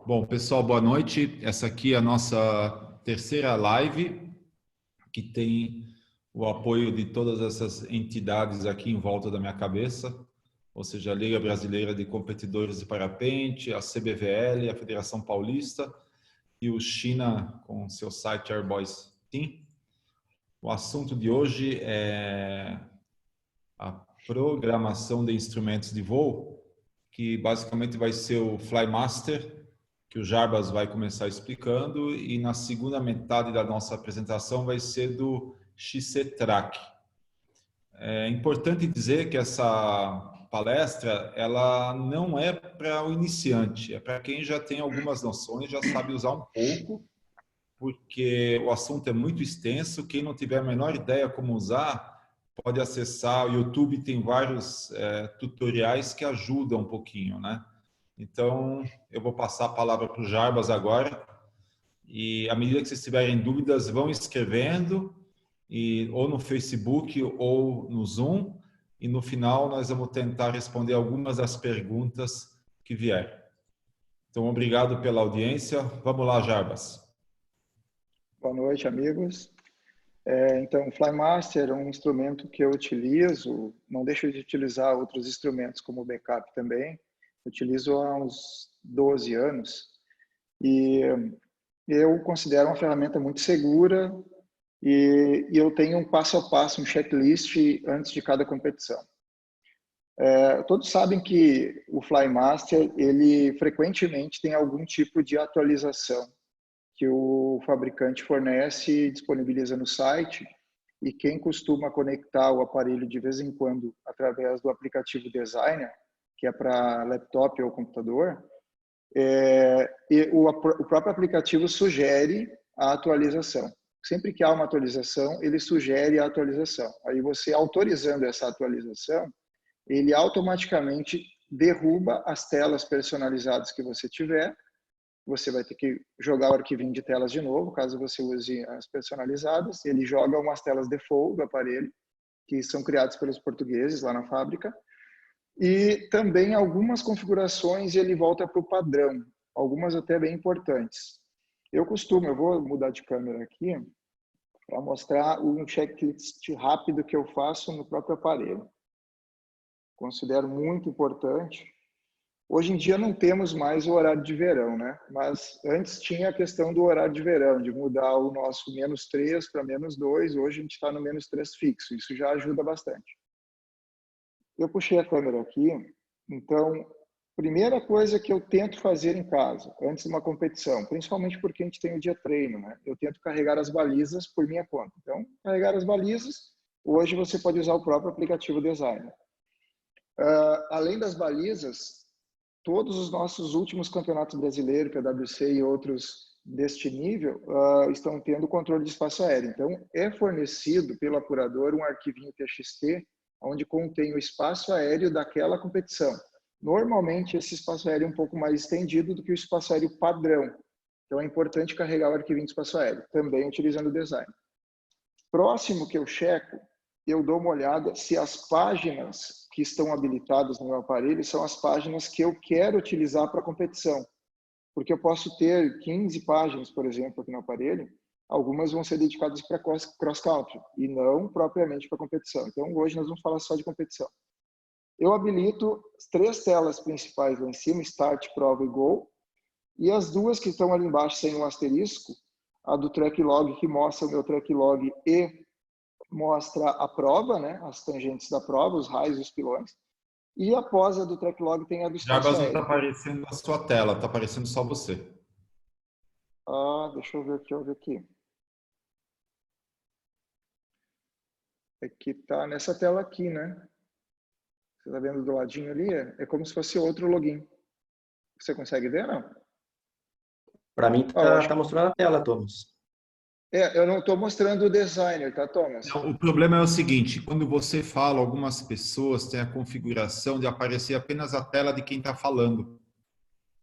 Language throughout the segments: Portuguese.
Bom, pessoal, boa noite. Essa aqui é a nossa terceira live, que tem o apoio de todas essas entidades aqui em volta da minha cabeça, ou seja, a Liga Brasileira de Competidores de Parapente, a CBVL, a Federação Paulista e o China com seu site Airboys Team. O assunto de hoje é a programação de instrumentos de voo, que basicamente vai ser o Flymaster, que o Jarbas vai começar explicando, e na segunda metade da nossa apresentação vai ser do XC-Track. É importante dizer que essa palestra ela não é para o iniciante, é para quem já tem algumas noções, já sabe usar um pouco, porque o assunto é muito extenso. Quem não tiver a menor ideia como usar, pode acessar o YouTube, tem vários tutoriais que ajudam um pouquinho, né? Então, eu vou passar a palavra para o Jarbas agora, e à medida que vocês tiverem dúvidas, vão escrevendo, ou no Facebook ou no Zoom, e no final nós vamos tentar responder algumas das perguntas que vierem. Então, obrigado pela audiência. Vamos lá, Jarbas. Boa noite, amigos. Então, o Flymaster é um instrumento que eu utilizo, não deixo de utilizar outros instrumentos como backup também. Utilizo há uns 12 anos e eu considero uma ferramenta muito segura e eu tenho um passo a passo, um checklist antes de cada competição. Todos sabem que o Flymaster, ele frequentemente tem algum tipo de atualização que o fabricante fornece e disponibiliza no site, e quem costuma conectar o aparelho de vez em quando através do aplicativo Designer, que é para laptop ou computador, o próprio aplicativo sugere a atualização. Sempre que há uma atualização, ele sugere a atualização. Aí você, autorizando essa atualização, ele automaticamente derruba as telas personalizadas que você tiver. Você vai ter que jogar o arquivinho de telas de novo, caso você use as personalizadas. Ele joga umas telas default do aparelho, que são criadas pelos portugueses lá na fábrica. E também algumas configurações ele volta para o padrão, algumas até bem importantes. Eu vou mudar de câmera aqui, para mostrar um checklist rápido que eu faço no próprio aparelho. Considero muito importante. Hoje em dia não temos mais o horário de verão, né? Mas antes tinha a questão do horário de verão, de mudar o nosso -3 para -2. Hoje a gente está no -3 fixo. Isso já ajuda bastante. Eu puxei a câmera aqui. Então, primeira coisa que eu tento fazer em casa, antes de uma competição, principalmente porque a gente tem o dia treino, né? Eu tento carregar as balizas por minha conta. Então, carregar as balizas, hoje você pode usar o próprio aplicativo Designer. Além das balizas, todos os nossos últimos campeonatos brasileiros, PWC e outros deste nível, estão tendo controle de espaço aéreo. Então, é fornecido pelo apurador um arquivinho TXT, onde contém o espaço aéreo daquela competição. Normalmente, esse espaço aéreo é um pouco mais estendido do que o espaço aéreo padrão. Então, é importante carregar o arquivinho de espaço aéreo, também utilizando o design. Próximo que eu checo, eu dou uma olhada se as páginas que estão habilitadas no meu aparelho são as páginas que eu quero utilizar para a competição. Porque eu posso ter 15 páginas, por exemplo, aqui no aparelho, algumas vão ser dedicadas para cross-country e não propriamente para competição. Então, hoje nós vamos falar só de competição. Eu habilito as 3 telas principais lá em cima, Start, Prova e Go, e as 2 que estão ali embaixo sem um asterisco, a do Track Log, que mostra o meu Track Log e mostra a prova, né, as tangentes da prova, os raios e os pilões. E após a do Track Log tem a do espaço Jarbas, não está aéreo. aparecendo a sua tela, está aparecendo só você. Deixa eu ver aqui. É que tá nessa tela aqui, né? Você está vendo do ladinho ali? É como se fosse outro login. Você consegue ver, não? Para mim tá mostrando a tela, Thomas. Eu não estou mostrando o designer, tá, Thomas? Não, o problema é o seguinte, quando você fala, algumas pessoas têm a configuração de aparecer apenas a tela de quem está falando.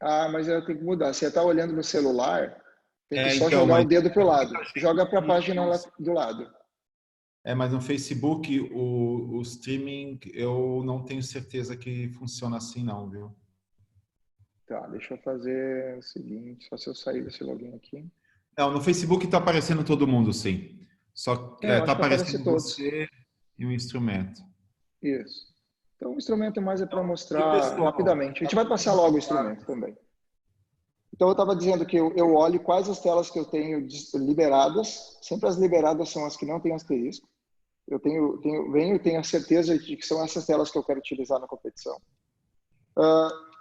Mas eu tenho que mudar. Você está olhando no celular, tem que só Então, jogar mas o dedo para o lado. Joga para a página lá do lado. mas no Facebook, o streaming, eu não tenho certeza que funciona assim não, viu? Tá, deixa eu fazer o seguinte, só se eu sair desse login aqui. Não, no Facebook está aparecendo todo mundo, sim. Só Eu está acho que aparece aparecendo todos. você e o instrumento. Isso. Então, o instrumento mais é para E o mostrar pessoal? rapidamente. A gente Tá vai todo passar mundo logo o claro. instrumento também. Então, eu estava dizendo que eu olho quais as telas que eu tenho liberadas. Sempre as liberadas são as que não têm asterisco. Eu venho e tenho a certeza de que são essas telas que eu quero utilizar na competição.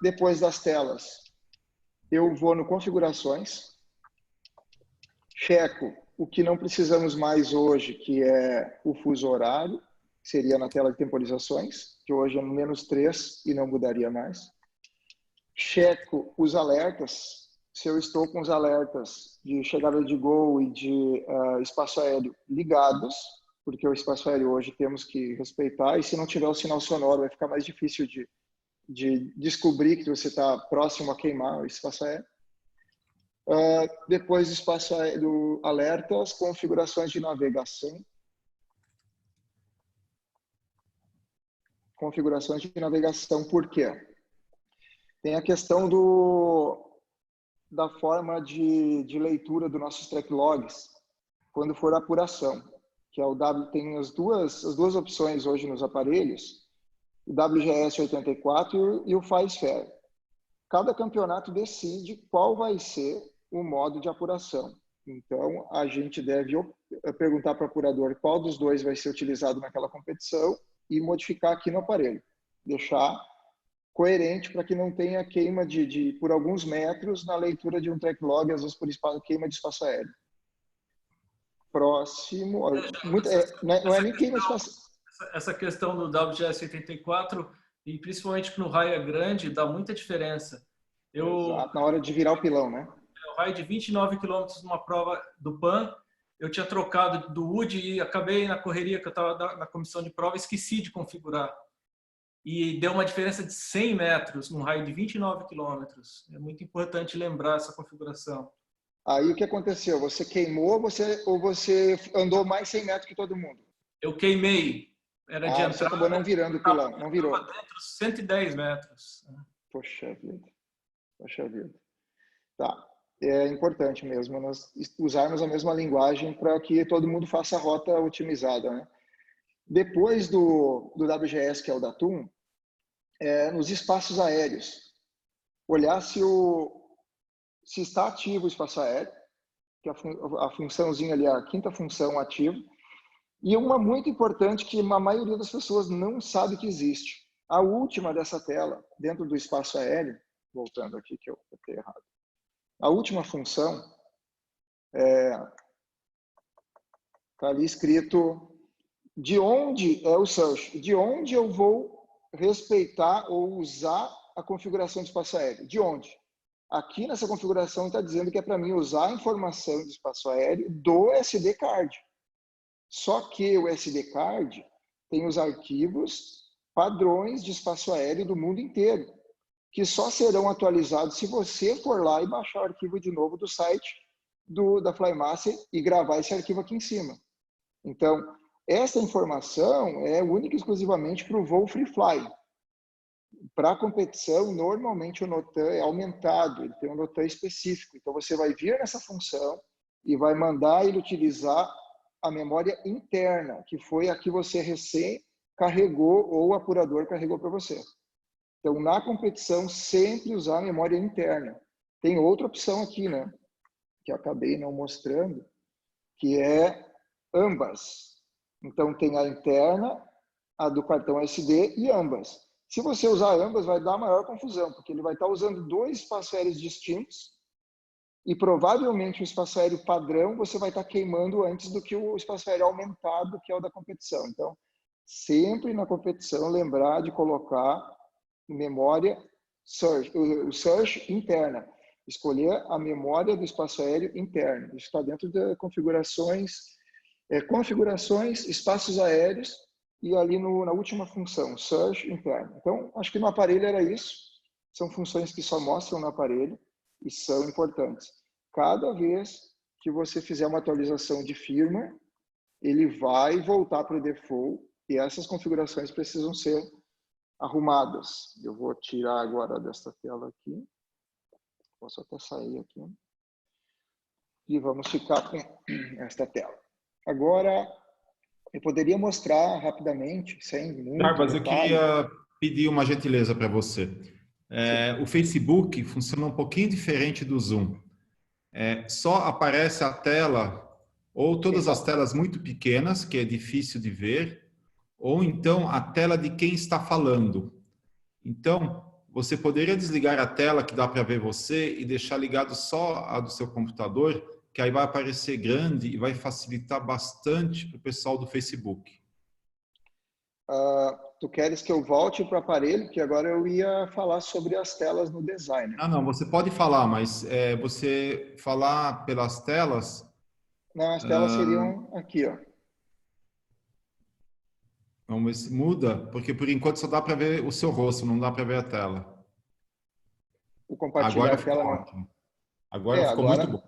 Depois das telas, eu vou no configurações, checo o que não precisamos mais hoje, que é o fuso horário, que seria na tela de temporizações, que hoje é no -3 e não mudaria mais. Checo os alertas, se eu estou com os alertas de chegada de gol e de espaço aéreo ligados, porque o espaço aéreo hoje temos que respeitar, e se não tiver o sinal sonoro vai ficar mais difícil de descobrir que você está próximo a queimar o espaço aéreo. Depois do espaço aéreo, alertas, configurações de navegação. Configurações de navegação, por quê? Tem a questão da forma de leitura dos nossos track logs, quando for apuração, que é o W, tem as duas opções hoje nos aparelhos, o WGS 84 e o FileFair. Cada campeonato decide qual vai ser o modo de apuração. Então, a gente deve perguntar para o apurador qual dos dois vai ser utilizado naquela competição e modificar aqui no aparelho. Deixar coerente para que não tenha queima por alguns metros na leitura de um track log, às vezes por queima de espaço aéreo. Próximo. Não é nem queima de espaço. Essa questão do WGS 84, e principalmente no raio grande, dá muita diferença. Exato, na hora de virar o pilão, né? O raio de 29 km numa prova do PAN, eu tinha trocado do Wood e acabei na correria que eu estava na comissão de prova, esqueci de configurar. E deu uma diferença de 100 metros num raio de 29 km. É muito importante lembrar essa configuração. Aí o que aconteceu? Você queimou ou você andou mais 100 metros que todo mundo? Eu queimei. Era de entrada. Você acabou não virando o pilão, não virou. Dentro 110 metros. Poxa vida. Poxa vida. Tá. É importante mesmo nós usarmos a mesma linguagem para que todo mundo faça a rota otimizada, né? Depois do WGS, que é o Datum, nos espaços aéreos, olhar se está ativo o espaço aéreo, que é a funçãozinha ali, a quinta função ativa, e uma muito importante que a maioria das pessoas não sabe que existe. A última dessa tela, dentro do espaço aéreo, voltando aqui que eu botei errado, a última função está ali escrito de onde é o search, de onde eu vou respeitar ou usar a configuração de espaço aéreo, de onde? Aqui nessa configuração está dizendo que é para mim usar a informação de espaço aéreo do SD card. Só que o SD card tem os arquivos padrões de espaço aéreo do mundo inteiro, que só serão atualizados se você for lá e baixar o arquivo de novo do site da Flymaster e gravar esse arquivo aqui em cima. Então, essa informação é única e exclusivamente para o voo Free Fly. Para a competição, normalmente o NOTAM é aumentado, ele tem um NOTAM específico. Então, você vai vir nessa função e vai mandar ele utilizar a memória interna, que foi a que você recém carregou ou o apurador carregou para você. Então, na competição, sempre usar a memória interna. Tem outra opção aqui, né? Que eu acabei não mostrando, que é ambas. Então, tem a interna, a do cartão SD e ambas. Se você usar ambas, vai dar maior confusão, porque ele vai estar usando dois espaços aéreos distintos e provavelmente o espaço aéreo padrão você vai estar queimando antes do que o espaço aéreo aumentado, que é o da competição. Então, sempre na competição, lembrar de colocar memória o search interna. Escolher a memória do espaço aéreo interno. Isso está dentro de configurações, espaços aéreos, e ali na última função, search interno. Então, acho que no aparelho era isso. São funções que só mostram no aparelho e são importantes. Cada vez que você fizer uma atualização de firmware, ele vai voltar para o default e essas configurações precisam ser arrumadas. Eu vou tirar agora desta tela aqui. Posso até sair aqui. E vamos ficar com esta tela. Agora, eu poderia mostrar rapidamente, sem muito Jarbas, eu detalhe. queria pedir uma gentileza para você. O Facebook funciona um pouquinho diferente do Zoom. Só aparece a tela, ou todas as telas muito pequenas, que é difícil de ver, ou então a tela de quem está falando. Então, você poderia desligar a tela que dá para ver você e deixar ligado só a do seu computador, que aí vai aparecer grande e vai facilitar bastante para o pessoal do Facebook. Tu queres que eu volte para o aparelho? Que agora eu ia falar sobre as telas no Designer. Não, você pode falar, mas você falar pelas telas... Não, as telas seriam aqui, ó. Vamos ver se muda, porque por enquanto só dá para ver o seu rosto, não dá para ver a tela. O compartilhar Agora a ficou tela não. ótimo. Agora ficou muito bom.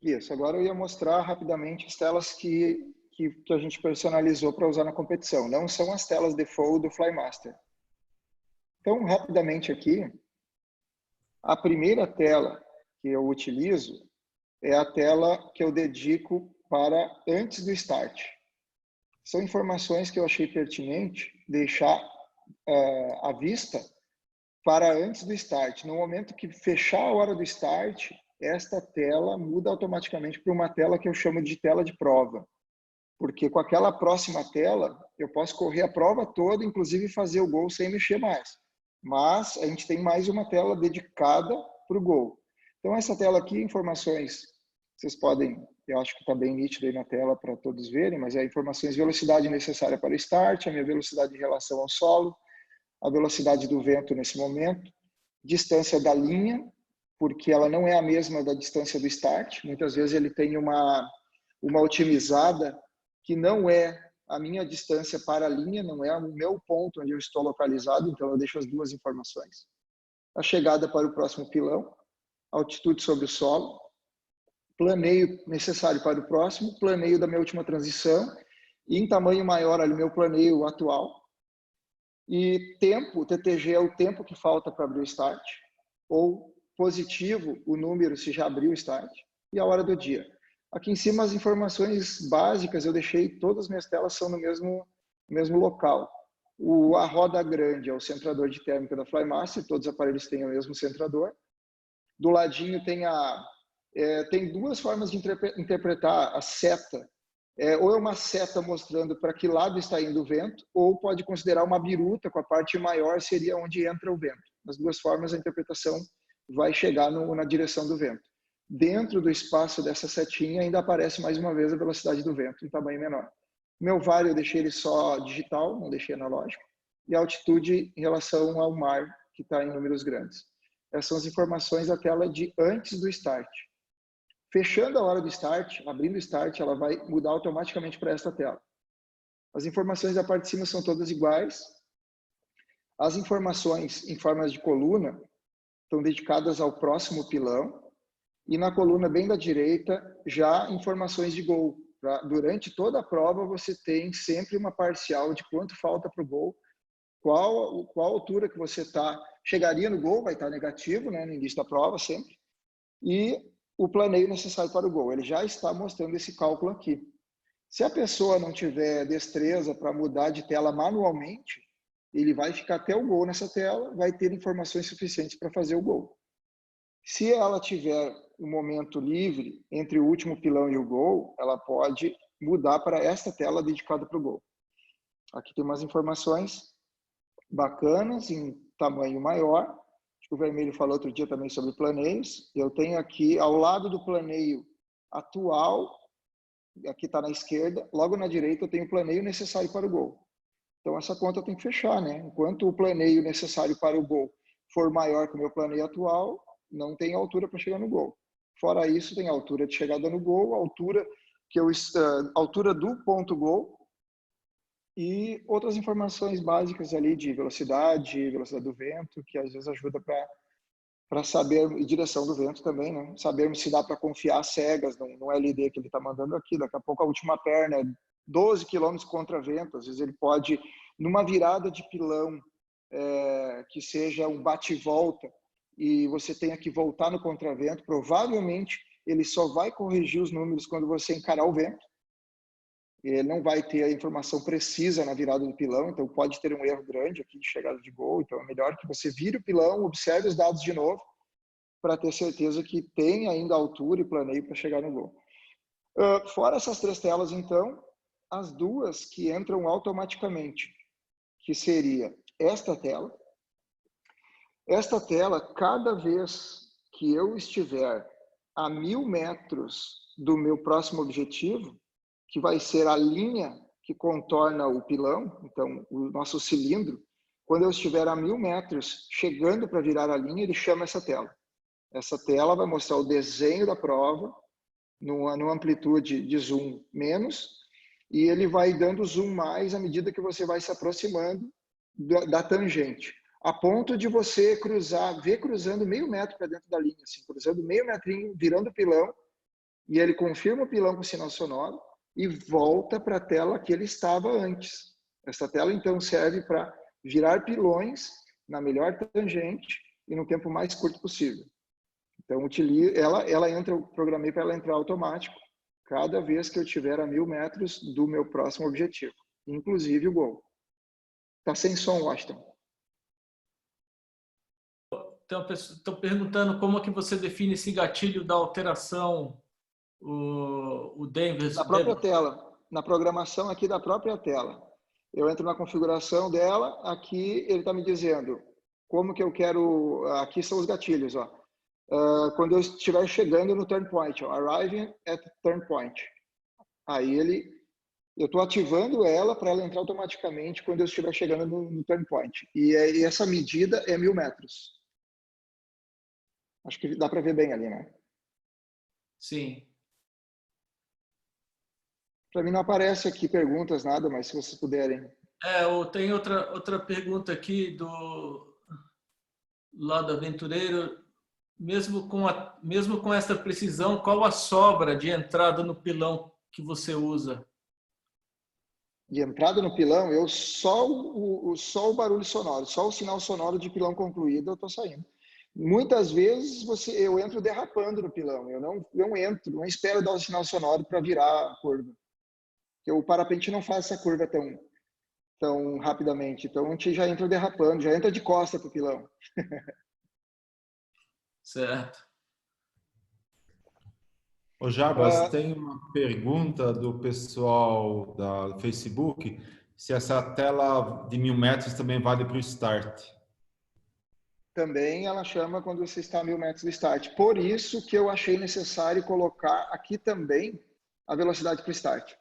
Isso, agora eu ia mostrar rapidamente as telas que a gente personalizou para usar na competição. Não são as telas default do Flymaster. Então, rapidamente aqui, a primeira tela que eu utilizo é a tela que eu dedico para antes do start. São informações que eu achei pertinente deixar à vista para antes do start. No momento que fechar a hora do start, esta tela muda automaticamente para uma tela que eu chamo de tela de prova. Porque com aquela próxima tela, eu posso correr a prova toda, inclusive fazer o gol sem mexer mais. Mas a gente tem mais uma tela dedicada para o gol. Então, essa tela aqui, informações, vocês podem, eu acho que está bem nítido aí na tela para todos verem, mas é informações de velocidade necessária para o start, a minha velocidade em relação ao solo, a velocidade do vento nesse momento, distância da linha, porque ela não é a mesma da distância do start. Muitas vezes ele tem uma otimizada que não é a minha distância para a linha, não é o meu ponto onde eu estou localizado, então eu deixo as duas informações. A chegada para o próximo pilão, altitude sobre o solo, planeio necessário para o próximo, planeio da minha última transição, e em tamanho maior ali meu planeio atual. E tempo, o TTG é o tempo que falta para abrir o start, ou positivo o número se já abriu o start, e a hora do dia. Aqui em cima as informações básicas eu deixei, todas as minhas telas são no mesmo local. A roda grande é o centrador de térmica da Flymaster, todos os aparelhos têm o mesmo centrador. Do ladinho tem duas formas de interpretar a seta. Ou é uma seta mostrando para que lado está indo o vento, ou pode considerar uma biruta com a parte maior, seria onde entra o vento. Nas duas formas a interpretação vai chegar na direção do vento. Dentro do espaço dessa setinha ainda aparece mais uma vez a velocidade do vento em tamanho menor. Meu VAR eu deixei ele só digital, não deixei analógico, e a altitude em relação ao mar, que está em números grandes. Essas são as informações da tela de antes do start. Fechando a hora do start, abrindo o start, ela vai mudar automaticamente para esta tela. As informações da parte de cima são todas iguais. As informações em formas de coluna estão dedicadas ao próximo pilão. E na coluna bem da direita, já informações de gol. Durante toda a prova, você tem sempre uma parcial de quanto falta para o gol, qual altura que você chegaria no gol, vai estar negativo, né, no início da prova sempre, e o planeio necessário para o gol. Ele já está mostrando esse cálculo aqui. Se a pessoa não tiver destreza para mudar de tela manualmente, ele vai ficar até o gol nessa tela, vai ter informações suficientes para fazer o gol. Se ela tiver um momento livre entre o último pilão e o gol, ela pode mudar para esta tela dedicada para o gol. Aqui tem umas informações bacanas, em tamanho maior. Acho que o Vermelho falou outro dia também sobre planeios. Eu tenho aqui, ao lado do planeio atual, aqui está na esquerda, logo na direita eu tenho o planeio necessário para o gol. Então essa conta tem que fechar, né? Enquanto o planeio necessário para o gol for maior que o meu planeio atual, não tem altura para chegar no gol. Fora isso, tem a altura de chegada no gol, altura do ponto gol e outras informações básicas ali de velocidade do vento, que às vezes ajuda para saber, e direção do vento também, né? Sabermos se dá para confiar cegas no LD que ele está mandando aqui. Daqui a pouco a última perna é 12 km contra vento, às vezes ele pode, numa virada de pilão, que seja um bate-volta, e você tenha que voltar no contravento, provavelmente ele só vai corrigir os números quando você encarar o vento. Ele não vai ter a informação precisa na virada do pilão, então pode ter um erro grande aqui de chegada de gol. Então é melhor que você vire o pilão, observe os dados de novo, para ter certeza que tem ainda altura e planeio para chegar no gol. Fora essas 3 telas, então, as 2 que entram automaticamente, que seria esta tela. Esta tela, cada vez que eu estiver a 1000 metros do meu próximo objetivo, que vai ser a linha que contorna o pilão, então o nosso cilindro, quando eu estiver a 1000 metros chegando para virar a linha, ele chama essa tela. Essa tela vai mostrar o desenho da prova, numa amplitude de zoom menos, e ele vai dando zoom mais à medida que você vai se aproximando da tangente, a ponto de você cruzando meio metro para dentro da linha, assim, cruzando meio metrinho, virando o pilão, e ele confirma o pilão com sinal sonoro e volta para a tela que ele estava antes. Essa tela, então, serve para virar pilões na melhor tangente e no tempo mais curto possível. Então, eu programei para ela entrar automático cada vez que eu estiver a 1000 metros do meu próximo objetivo, inclusive o gol. Tá sem som, Washington. Então, estou perguntando como é que você define esse gatilho da alteração, o Denver. Na própria tela, na programação aqui da própria tela. Eu entro na configuração dela, aqui ele está me dizendo como que eu quero, aqui são os gatilhos, ó. Quando eu estiver chegando no turn point, ó, arriving at turn point. Aí eu estou ativando ela para ela entrar automaticamente quando eu estiver chegando no turn point. E essa medida é 1000 metros. Acho que dá para ver bem ali, né? Sim. Para mim não aparece aqui perguntas, nada, mas se vocês puderem. Tem outra pergunta aqui do lado aventureiro. Mesmo com essa precisão, qual a sobra de entrada no pilão que você usa? De entrada no pilão, só o barulho sonoro, só o sinal sonoro de pilão concluído, eu estou saindo. Muitas vezes eu entro derrapando no pilão, eu não espero dar o sinal sonoro para virar a curva. Porque o parapente não faz essa curva tão rapidamente, então a gente já entra derrapando, já entra de costa para o pilão. Certo. Ô Jarbas, tem uma pergunta do pessoal do Facebook, se essa tela de 1000 metros também vale para o start. Também ela chama quando você está a 1000 metros do start. Por isso que eu achei necessário colocar aqui também a velocidade para o start.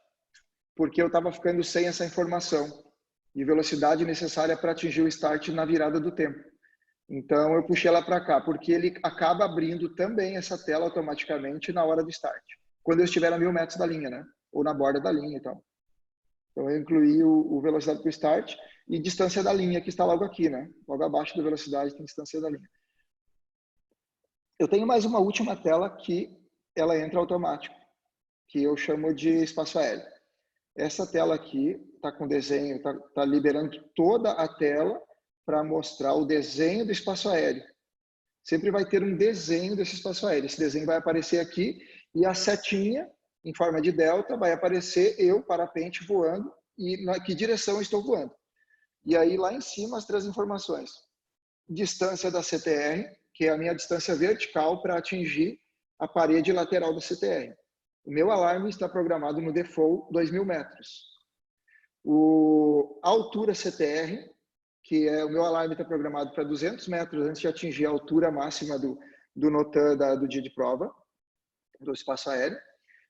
Porque eu estava ficando sem essa informação de velocidade necessária para atingir o start na virada do tempo. Então, eu puxei ela para cá, porque ele acaba abrindo também essa tela automaticamente na hora do start. Quando eu estiver a 1000 metros da linha, né? Ou na borda da linha e tal. Então, eu incluí o velocidade para o start e distância da linha, que está logo aqui, né? Logo abaixo da velocidade tem distância da linha. Eu tenho mais uma última tela que ela entra automático, que eu chamo de espaço aéreo. Essa tela aqui está com desenho, está liberando toda a tela para mostrar o desenho do espaço aéreo. Sempre vai ter um desenho desse espaço aéreo. Esse desenho vai aparecer aqui e a setinha, em forma de delta, vai aparecer eu, parapente, voando e na que direção eu estou voando. E aí, lá em cima, as 3 informações. Distância da CTR, que é a minha distância vertical para atingir a parede lateral da CTR. O meu alarme está programado no default 2000 metros. A altura CTR, que o meu alarme está programado para 200 metros antes de atingir a altura máxima do NOTAM do dia de prova, do espaço aéreo.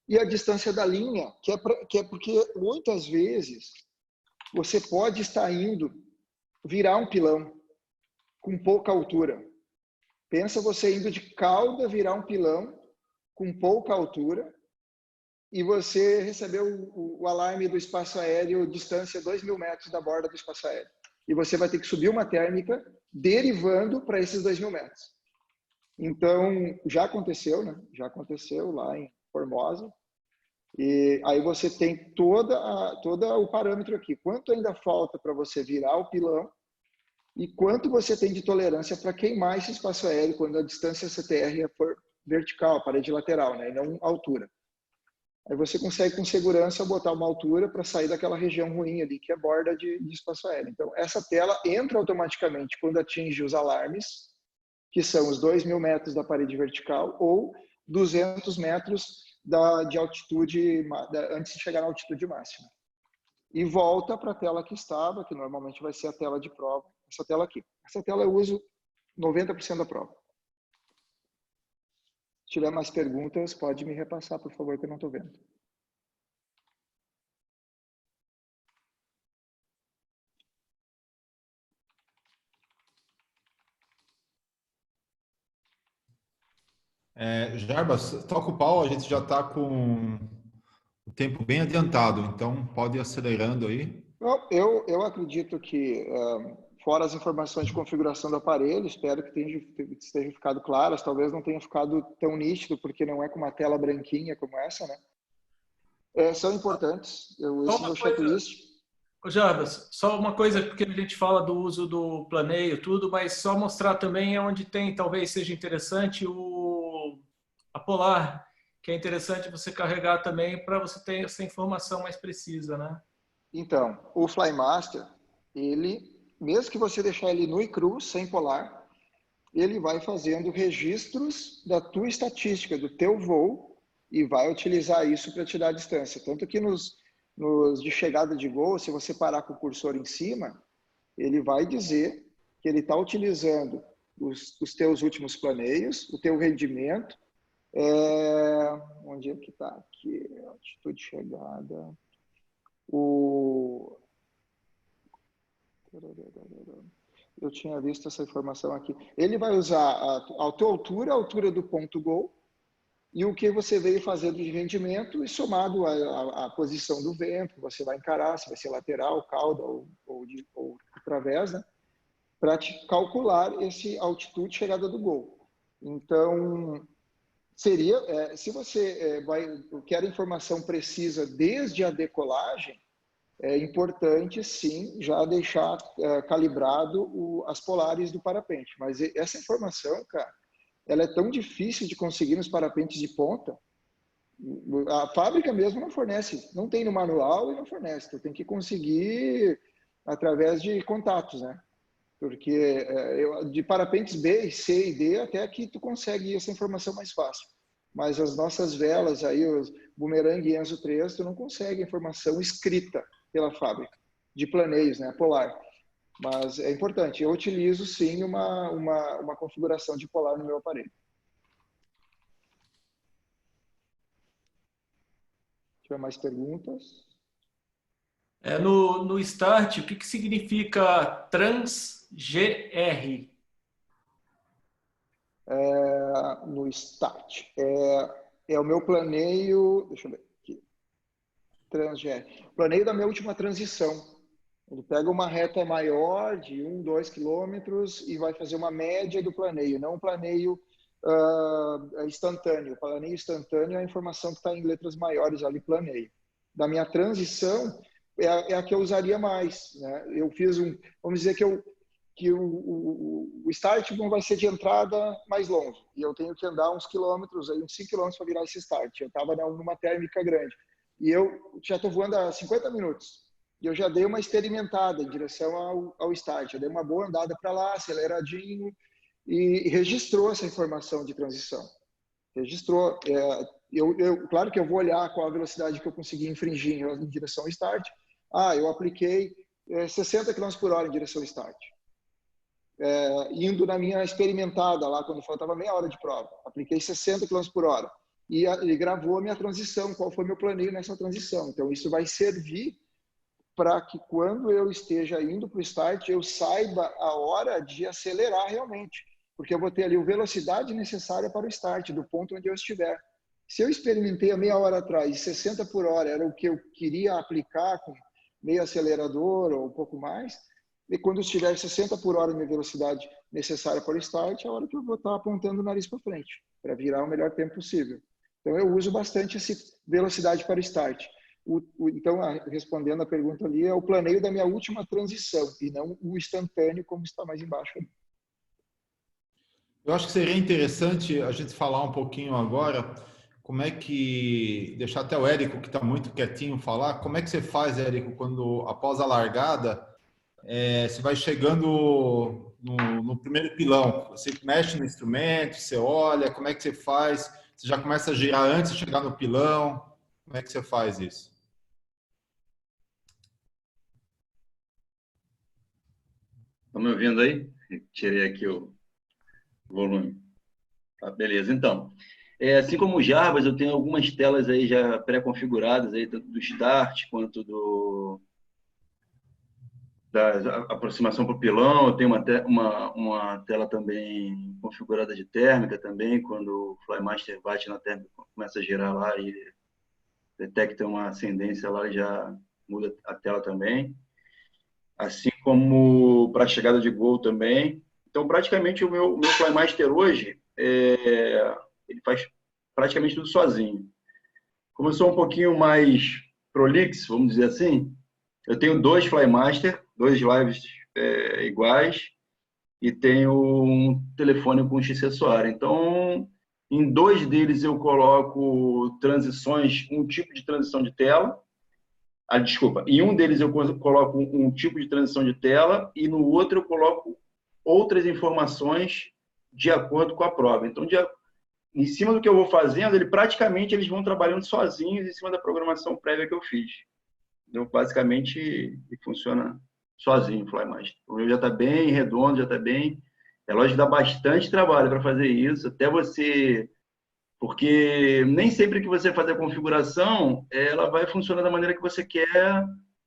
E a distância da linha, que é porque muitas vezes você pode estar indo virar um pilão com pouca altura. Pensa você indo de cauda virar um pilão com pouca altura e você recebeu o alarme do espaço aéreo, distância 2000 metros da borda do espaço aéreo. E você vai ter que subir uma térmica derivando para esses 2000 metros. Então, já aconteceu, né? Já aconteceu lá em Formosa. E aí você tem todo o parâmetro aqui. Quanto ainda falta para você virar o pilão e quanto você tem de tolerância para queimar esse espaço aéreo quando a distância CTR for vertical, a parede lateral, né, e não a altura. Aí você consegue com segurança botar uma altura para sair daquela região ruim ali, que é borda de espaço aéreo. Então, essa tela entra automaticamente quando atinge os alarmes, que são os 2.000 metros da parede vertical ou 200 metros de altitude, antes de chegar na altitude máxima. E volta para a tela que estava, que normalmente vai ser a tela de prova, essa tela aqui. Essa tela eu uso 90% da prova. Se tiver mais perguntas, pode me repassar, por favor, que eu não estou vendo. Jarbas, toca o pau, a gente já está com o tempo bem adiantado, então pode ir acelerando aí. Eu acredito que, fora as informações de configuração do aparelho, espero que estejam ficado claras, talvez não tenha ficado tão nítido, porque não é com uma tela branquinha como essa, né? São importantes, esse meu checklist. Jarbas, só uma coisa, porque a gente fala do uso do planeio, tudo, mas só mostrar também onde tem, talvez seja interessante, a Polar, que é interessante você carregar também para você ter essa informação mais precisa, né? Então, o Flymaster, ele, mesmo que você deixar ele nu e cru, sem polar, ele vai fazendo registros da tua estatística, do teu voo, e vai utilizar isso para te dar a distância. Tanto que nos de chegada de voo, se você parar com o cursor em cima, ele vai dizer que ele está utilizando os teus últimos planeios, o teu rendimento, onde é que está aqui? Altitude de chegada. Eu tinha visto essa informação aqui. Ele vai usar a tua altura, a altura do ponto gol, e o que você veio fazendo de rendimento, e somado à posição do vento, que você vai encarar, se vai ser lateral, cauda ou através, né? Para te calcular esse altitude de chegada do gol. Então, seria, se você quer informação precisa desde a decolagem, é importante, sim, já deixar calibrado as polares do parapente. Mas essa informação, cara, ela é tão difícil de conseguir nos parapentes de ponta. A fábrica mesmo não fornece, não tem no manual e não fornece. Tu tem que conseguir através de contatos, né? Porque de parapentes B, C e D, até que tu consegue essa informação mais fácil. Mas as nossas velas aí, os Boomerang e Enzo 3, tu não consegue informação escrita pela fábrica, de planeios, né, polar. Mas é importante, eu utilizo sim uma configuração de polar no meu aparelho. Se tiver mais perguntas? No Start, o que significa Trans-GR? No Start. É o meu planeio, deixa eu ver aqui, Trans-GR. Planeio da minha última transição. Ele pega uma reta maior de 1, 2 quilômetros e vai fazer uma média do planeio, não um planeio instantâneo. O planeio instantâneo é a informação que está em letras maiores ali, planeio. Da minha transição, é a que eu usaria mais, né? Eu fiz vamos dizer que o start vai ser de entrada mais longe, e eu tenho que andar uns quilômetros, uns 5 quilômetros para virar esse start. Eu estava numa térmica grande, e eu já estou voando há 50 minutos. E eu já dei uma experimentada em direção ao start. Eu dei uma boa andada para lá, aceleradinho, e registrou essa informação de transição. Registrou. Claro que eu vou olhar qual a velocidade que eu consegui infringir em direção ao start. Eu apliquei 60 km por hora em direção ao start. Indo na minha experimentada lá, quando faltava meia hora de prova. Apliquei 60 km por hora. E ele gravou a minha transição, qual foi meu planeio nessa transição. Então, isso vai servir para que quando eu esteja indo para o start, eu saiba a hora de acelerar realmente, porque eu vou ter ali a velocidade necessária para o start, do ponto onde eu estiver. Se eu experimentei a meia hora atrás, 60 por hora era o que eu queria aplicar com meio acelerador ou um pouco mais, e quando eu estiver 60 por hora minha velocidade necessária para o start, é a hora que eu vou estar apontando o nariz para frente, para virar o melhor tempo possível. Então eu uso bastante essa velocidade para o start. Então, respondendo a pergunta ali, é o planeio da minha última transição e não o instantâneo, como está mais embaixo. Eu acho que seria interessante a gente falar um pouquinho agora como é que, deixar até o Érico, que está muito quietinho, falar, como é que você faz, Érico, quando após a largada, você vai chegando no primeiro pilão, você mexe no instrumento, você olha, como é que você faz? Você já começa a girar antes de chegar no pilão? Como é que você faz isso? Estão me ouvindo aí? Tirei aqui o volume. Tá, beleza, então. Assim como o Jarbas, eu tenho algumas telas aí já pré-configuradas, aí, tanto do Start quanto da aproximação para o pilão. Eu tenho uma tela também configurada de térmica também, quando o Flymaster bate na térmica, começa a girar lá e detecta uma ascendência lá e já muda a tela também. Assim como para a chegada de gol também. Então, praticamente, o meu Flymaster hoje, ele faz praticamente tudo sozinho. Como eu sou um pouquinho mais prolixo, vamos dizer assim, eu tenho 2 Flymaster, 2 lives iguais, e tenho um telefone com XC-Soar. Então, em 2 deles eu coloco transições, um tipo de transição de tela. Desculpa, em um deles eu coloco um tipo de transição de tela e no outro eu coloco outras informações de acordo com a prova. Então, em cima do que eu vou fazendo, eles vão trabalhando sozinhos em cima da programação prévia que eu fiz. Então, basicamente, ele funciona sozinho o Flymaster. O meu já está bem redondo, já está bem... É lógico que dá bastante trabalho para fazer isso, até você... Porque nem sempre que você faz a configuração, ela vai funcionar da maneira que você quer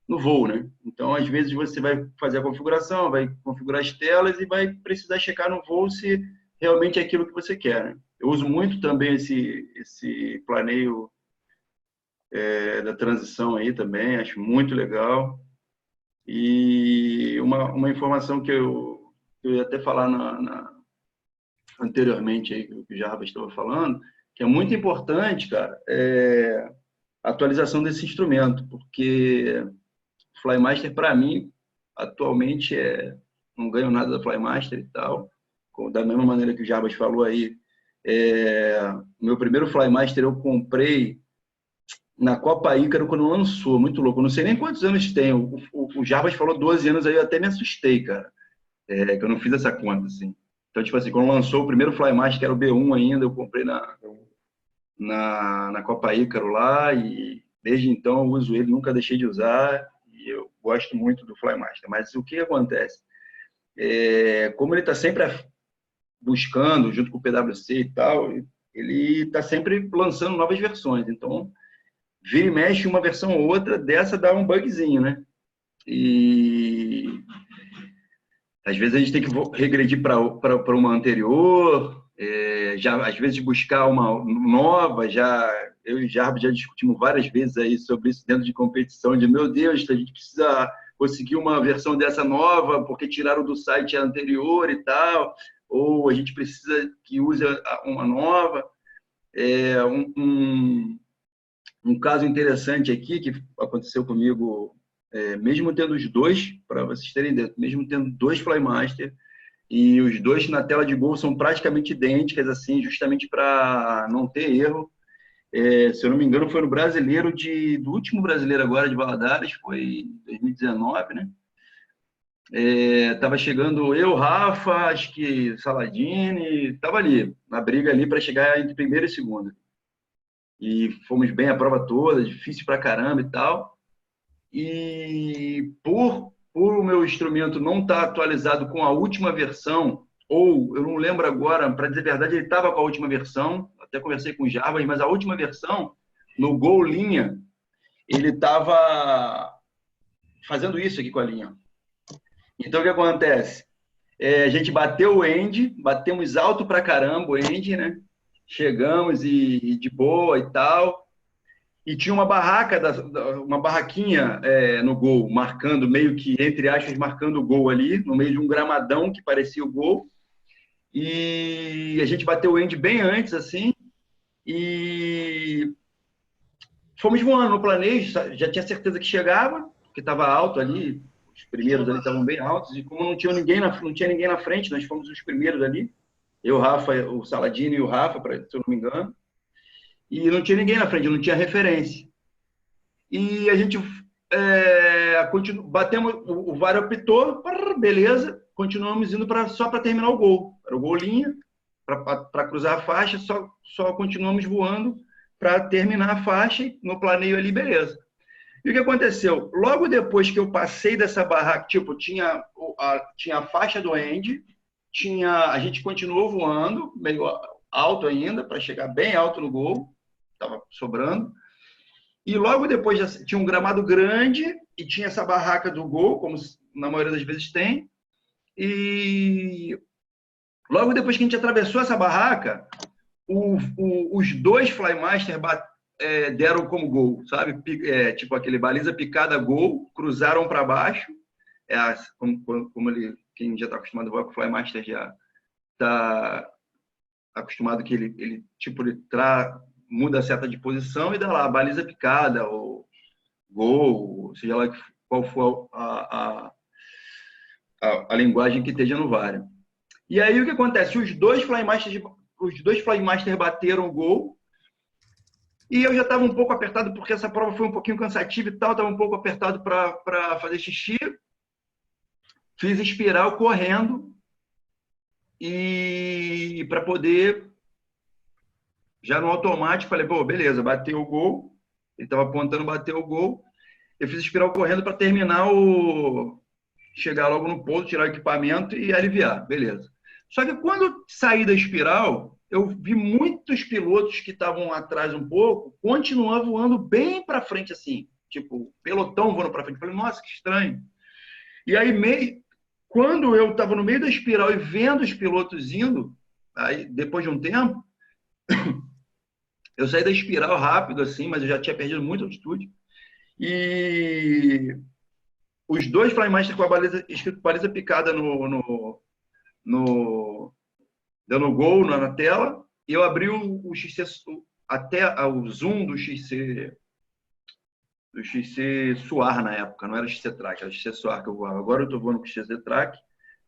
no voo, né? Então, às vezes, você vai fazer a configuração, vai configurar as telas e vai precisar checar no voo se realmente é aquilo que você quer, né? Eu uso muito também esse planeio da transição aí também, acho muito legal. E uma informação que eu ia até falar anteriormente, aí, que o Jarbas estava falando, que é muito importante, cara, a atualização desse instrumento, porque o Flymaster, para mim, atualmente, não ganho nada da Flymaster e tal, da mesma maneira que o Jarbas falou aí. Meu primeiro Flymaster eu comprei na Copa Ícaro quando lançou, muito louco. Eu não sei nem quantos anos tem. O Jarbas falou 12 anos aí, eu até me assustei, cara. Que eu não fiz essa conta, assim. Então, tipo assim, quando lançou o primeiro Flymaster, que era o B1 ainda, eu comprei na Copa Ícaro lá, e desde então eu uso ele, nunca deixei de usar, e eu gosto muito do Flymaster. Mas o que acontece? Como ele está sempre buscando, junto com o PwC e tal, ele está sempre lançando novas versões. Então, vira e mexe uma versão ou outra, dessa dá um bugzinho, né? E às vezes a gente tem que regredir para uma anterior, já às vezes buscar uma nova. Eu e o Jarbas já discutimos várias vezes aí sobre isso dentro de competição, de meu Deus, a gente precisa conseguir uma versão dessa nova, porque tiraram do site a anterior e tal, ou a gente precisa que use uma nova. Um caso interessante aqui, que aconteceu comigo, mesmo tendo os 2, para vocês terem ideia, mesmo tendo 2 Flymaster, e os 2 na tela de gol são praticamente idênticas, assim, justamente para não ter erro. Se eu não me engano, foi no brasileiro do último brasileiro agora de Valadares, foi 2019, né? Tava chegando eu, Rafa, acho que Saladini, tava ali, na briga ali para chegar entre primeiro e segundo. E fomos bem a prova toda, difícil pra caramba e tal. E por o meu instrumento não estar atualizado com a última versão, ou eu não lembro agora, para dizer a verdade, ele estava com a última versão, até conversei com o Jarbas, mas a última versão, no Gol linha, ele estava fazendo isso aqui com a linha. Então, o que acontece? A gente bateu o end, batemos alto pra caramba o end, né? Chegamos e de boa e tal. E tinha uma uma barraquinha no gol, marcando meio que, entre aspas, marcando o gol ali, no meio de um gramadão que parecia o gol. E a gente bateu o end bem antes, assim, e fomos voando no planejo, já tinha certeza que chegava, porque estava alto ali, os primeiros ali estavam bem altos, e como não tinha ninguém na frente, nós fomos os primeiros ali, eu, o Rafa, o Saladino e o Rafa, se eu não me engano, e não tinha ninguém na frente, não tinha referência. E a gente batemos, o VAR apitou, beleza, continuamos indo só para terminar o gol. Era o gol linha, para cruzar a faixa, só continuamos voando para terminar a faixa, no planeio ali, beleza. E o que aconteceu? Logo depois que eu passei dessa barraca, tipo, tinha a faixa do end, a gente continuou voando, meio alto ainda, para chegar bem alto no gol, estava sobrando. E logo depois tinha um gramado grande e tinha essa barraca do gol, como na maioria das vezes tem. E logo depois que a gente atravessou essa barraca, os dois Flymaster deram como gol, sabe? Tipo aquele baliza picada gol, cruzaram para baixo. Quem já está acostumado a voar com o Flymaster já está acostumado que ele muda a seta de posição e dá lá a baliza picada, ou gol, seja lá qual for a linguagem que esteja no VAR. E aí o que acontece? Os dois Flymaster bateram o gol e eu já estava um pouco apertado porque essa prova foi um pouquinho cansativa e tal, estava um pouco apertado para fazer xixi. Fiz espiral correndo e para poder, já no automático, falei, pô, beleza, bateu o gol. Ele estava apontando, bateu o gol. Eu fiz espiral correndo para terminar chegar logo no pouso, tirar o equipamento e aliviar, beleza. Só que quando eu saí da espiral, eu vi muitos pilotos que estavam atrás um pouco, continuando voando bem para frente, assim, tipo, pelotão voando para frente. Eu falei, nossa, que estranho. E aí, quando eu estava no meio da espiral e vendo os pilotos indo, aí, depois de um tempo, eu saí da espiral rápido, assim, mas eu já tinha perdido muita altitude. E os dois Flymaster com a baliza, escrito baliza picada dando gol na tela, e eu abri o XC, até o zoom do XC Suar na época, não era XC Track, era XC Suar que eu voava. Agora eu estou voando com XC Track,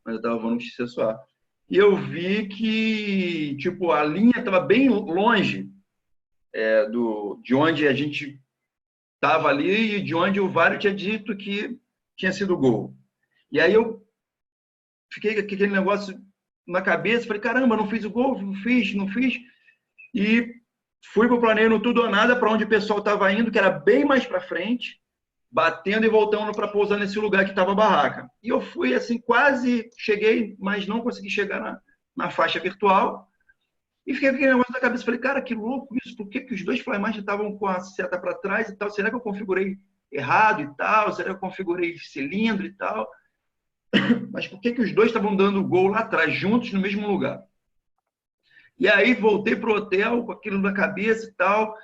mas eu estava voando com XC Suar. E eu vi que, tipo, a linha estava bem longe de onde a gente estava ali e de onde o VAR tinha dito que tinha sido gol. E aí eu fiquei com aquele negócio na cabeça, falei, caramba, não fiz o gol, não fiz. E fui para o planeio no tudo ou nada, para onde o pessoal estava indo, que era bem mais para frente, batendo e voltando para pousar nesse lugar que estava a barraca. E eu fui assim, quase cheguei, mas não consegui chegar na faixa virtual. E fiquei com aquele negócio na cabeça, falei, cara, que louco isso, por que os dois Flymaster estavam com a seta para trás e tal? Será que eu configurei errado e tal? Será que eu configurei cilindro e tal? Mas por que os dois estavam dando gol lá atrás, juntos no mesmo lugar? E aí voltei pro hotel com aquilo na cabeça e tal.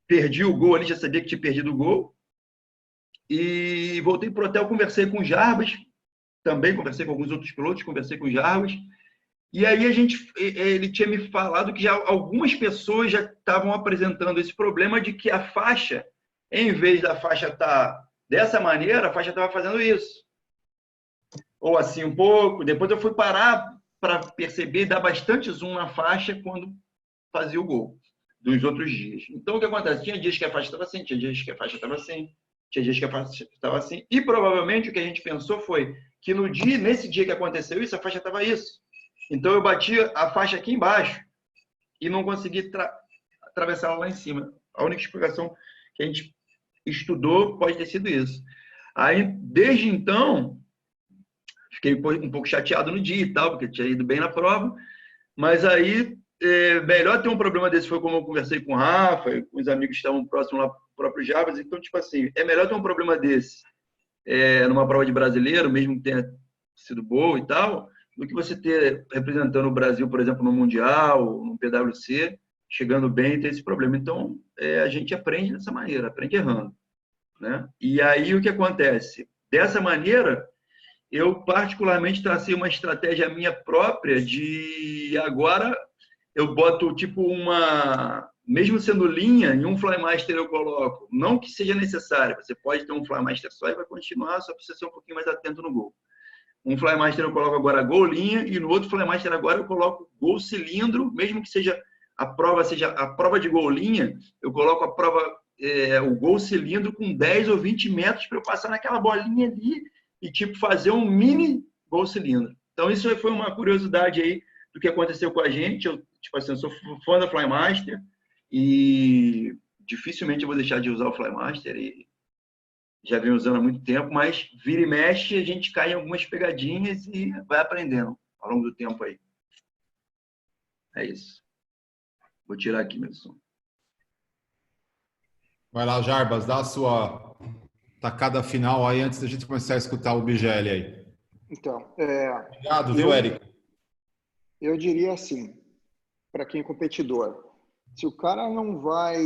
Perdi o gol ali, já sabia que tinha perdido o gol. E voltei pro hotel, conversei com o Jarbas, também conversei com alguns outros pilotos, conversei com o Jarbas. E aí ele tinha me falado que já algumas pessoas já estavam apresentando esse problema de que a faixa, em vez da faixa estar dessa maneira, a faixa estava fazendo isso. Ou assim um pouco. Depois eu fui parar para perceber e dar bastante zoom na faixa quando fazia o gol dos outros dias. Então, o que acontece? Tinha dias que a faixa estava assim, tinha dias que a faixa estava assim, tinha dias que a faixa estava assim. E provavelmente o que a gente pensou foi que nesse dia que aconteceu isso, a faixa estava isso. Então, eu bati a faixa aqui embaixo e não consegui atravessar ela lá em cima. A única explicação que a gente estudou pode ter sido isso. Aí, desde então, fiquei um pouco chateado no dia e tal, porque tinha ido bem na prova. Mas aí, melhor ter um problema desse foi como eu conversei com o Rafa, com os amigos que estavam próximos lá, o próprio Jarbas. Então, tipo assim, é melhor ter um problema desse numa prova de brasileiro, mesmo que tenha sido boa e tal, do que você ter representando o Brasil, por exemplo, no Mundial, no PWC, chegando bem e ter esse problema. Então, a gente aprende dessa maneira, aprende errando, né? E aí, o que acontece? Dessa maneira, eu particularmente tracei uma estratégia minha própria de agora eu boto tipo mesmo sendo linha, em um Flymaster eu coloco, não que seja necessário, você pode ter um Flymaster só e vai continuar, só precisa ser um pouquinho mais atento no gol. Um Flymaster eu coloco agora gol linha e no outro Flymaster agora eu coloco gol cilindro, mesmo que seja a prova de gol linha, eu coloco a prova, o gol cilindro com 10 ou 20 metros para eu passar naquela bolinha ali e tipo fazer um mini gol cilindro. Então isso foi uma curiosidade aí do que aconteceu com a gente. Eu, tipo assim, eu sou fã da Flymaster e dificilmente eu vou deixar de usar o Flymaster e já venho usando há muito tempo, mas vira e mexe a gente cai em algumas pegadinhas e vai aprendendo ao longo do tempo aí. É isso. Vou tirar aqui meu som. Vai lá, Jarbas, dá a sua tacada final aí antes da gente começar a escutar o BGL aí. Então, Obrigado, viu, Érico? Eu diria assim, para quem é competidor, se o cara não vai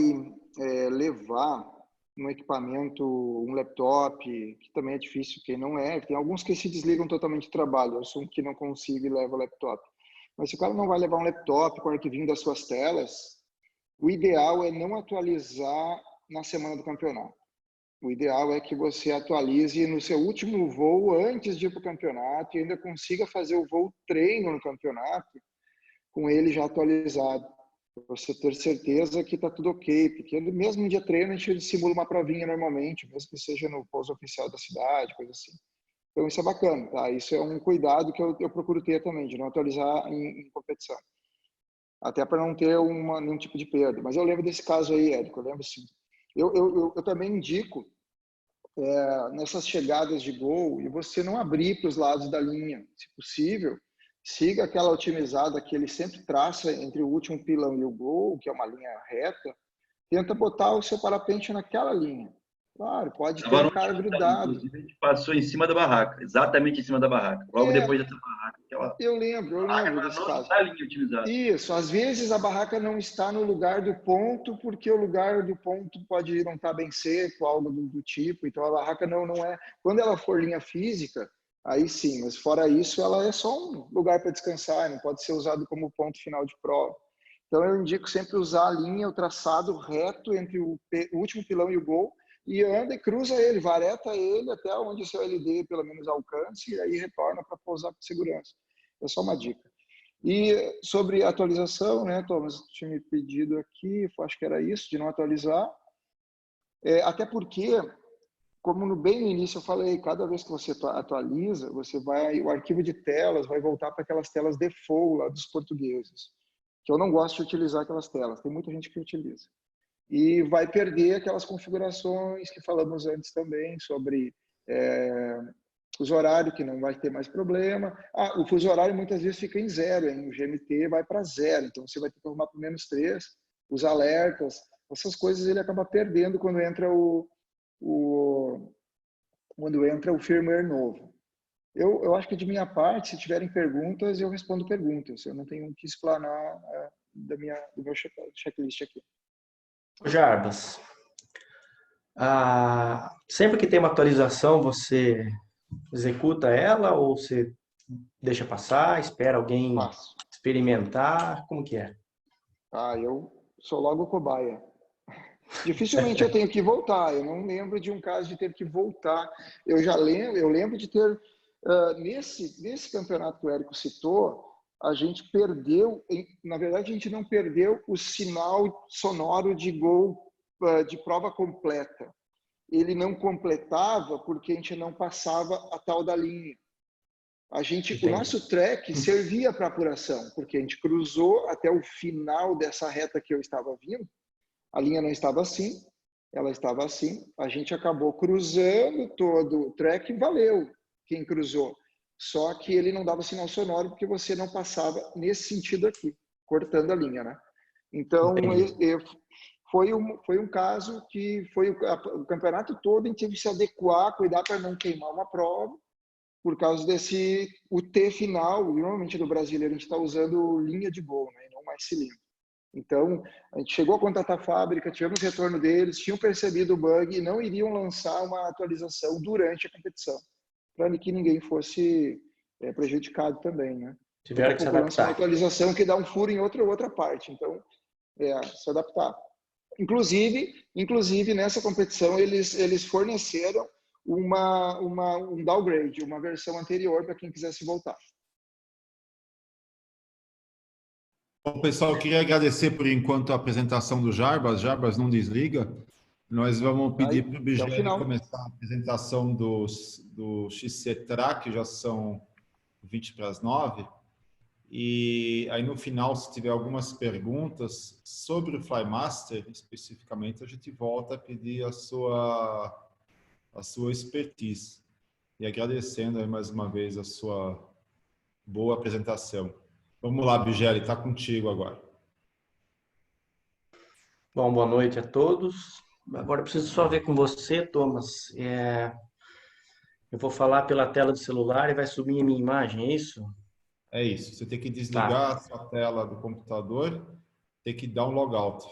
levar um equipamento, um laptop, que também é difícil, quem não é, tem alguns que se desligam totalmente do trabalho, eu sou um que não consigo e levo o laptop. Mas se o cara não vai levar um laptop com o arquivinho das suas telas, o ideal é não atualizar na semana do campeonato. O ideal é que você atualize no seu último voo antes de ir para o campeonato e ainda consiga fazer o voo treino no campeonato com ele já atualizado. Para você ter certeza que está tudo ok, porque mesmo no dia treino a gente simula uma provinha normalmente, mesmo que seja no pouso oficial da cidade, coisa assim. Então isso é bacana, tá? Isso é um cuidado que eu procuro ter também, de não atualizar em competição. Até para não ter nenhum tipo de perda. Mas eu lembro desse caso aí, Érico, eu lembro sim. Eu também indico nessas chegadas de gol e você não abrir para os lados da linha, se possível, siga aquela otimizada que ele sempre traça entre o último pilão e o gol, que é uma linha reta, tenta botar o seu parapente naquela linha. Claro, pode ter um cara grudado. Inclusive, a gente passou em cima da barraca, exatamente em cima da barraca, logo depois dessa barraca. Eu lembro desse caso. Tá linha otimizada. Isso, às vezes a barraca não está no lugar do ponto, porque o lugar do ponto pode não estar bem seco, algo do tipo, então a barraca não é... Quando ela for linha física, aí sim, mas fora isso, ela é só um lugar para descansar, não pode ser usado como ponto final de prova. Então eu indico sempre usar a linha, o traçado reto entre o último pilão e o gol, e anda e cruza ele, vareta ele até onde o seu LD pelo menos alcance, e aí retorna para pousar com segurança. É só uma dica. E sobre atualização, né, Thomas, tinha me pedido aqui, acho que era isso, de não atualizar. Até porque, como bem no início eu falei, cada vez que você atualiza, o arquivo de telas vai voltar para aquelas telas default lá dos portugueses, que eu não gosto de utilizar aquelas telas, tem muita gente que utiliza. E vai perder aquelas configurações que falamos antes também, sobre fuso horário, que não vai ter mais problema. O fuso horário muitas vezes fica em 0, hein? O GMT vai para 0, então você vai ter que arrumar para -3, os alertas, essas coisas ele acaba perdendo quando entra quando entra o firmware novo. Eu acho que de minha parte, se tiverem perguntas, eu respondo perguntas. Eu não tenho que explanar do meu checklist aqui. Jarbas, sempre que tem uma atualização, você executa ela ou você deixa passar, espera alguém experimentar? Como que é? Eu sou logo cobaia. Dificilmente eu tenho que voltar. Eu não lembro de um caso de ter que voltar. Eu lembro de ter nesse campeonato que o Érico citou, a gente perdeu, na verdade a gente não perdeu o sinal sonoro de gol de prova completa. Ele não completava porque a gente não passava a tal da linha. O nosso track servia para apuração, porque a gente cruzou até o final dessa reta que eu estava vindo, a linha não estava assim, ela estava assim, a gente acabou cruzando todo o track e valeu quem cruzou. Só que ele não dava sinal sonoro porque você não passava nesse sentido aqui, cortando a linha, né? Então, foi um caso que foi o campeonato todo, a gente teve que se adequar, cuidar para não queimar uma prova, por causa o T final, normalmente no brasileiro a gente está usando linha de gol, né, e não mais cilindro. Então, a gente chegou a contatar a fábrica, tivemos retorno deles, tinham percebido o bug e não iriam lançar uma atualização durante a competição, para que ninguém fosse prejudicado também, né? Tiveram que se adaptar. Uma atualização que dá um furo em outra parte. Então, se adaptar. Inclusive nessa competição, eles forneceram um downgrade, uma versão anterior para quem quisesse voltar. Bom, pessoal, eu queria agradecer por enquanto a apresentação do Jarbas. Jarbas, não desliga. Nós vamos pedir para o Bigeli começar a apresentação do XC Track, já são 20 para as 9. E aí no final, se tiver algumas perguntas sobre o Flymaster, especificamente, a gente volta a pedir a sua expertise. E agradecendo aí mais uma vez a sua boa apresentação. Vamos lá, Bigeli, está contigo agora. Bom, boa noite a todos. Agora eu preciso só ver com você, Thomas. Eu vou falar pela tela do celular e vai subir a minha imagem, é isso? É isso. Você tem que desligar a sua tela do computador, tem que dar um logout.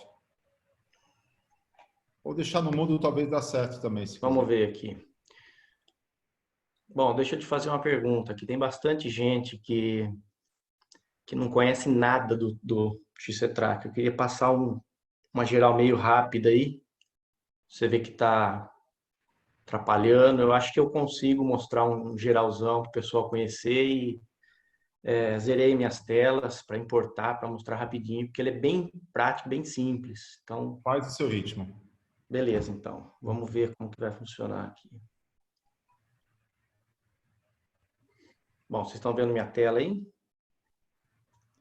Ou deixar no mudo, talvez dá certo também. Vamos ver aqui. Bom, deixa eu te fazer uma pergunta, que tem bastante gente que não conhece nada do XC Track. Eu queria passar uma geral meio rápida aí. Você vê que está atrapalhando. Eu acho que eu consigo mostrar um geralzão para o pessoal conhecer e zerei minhas telas para importar, para mostrar rapidinho, porque ele é bem prático, bem simples. Então, faz o seu ritmo. Beleza, então. Vamos ver como que vai funcionar aqui. Bom, vocês estão vendo minha tela aí?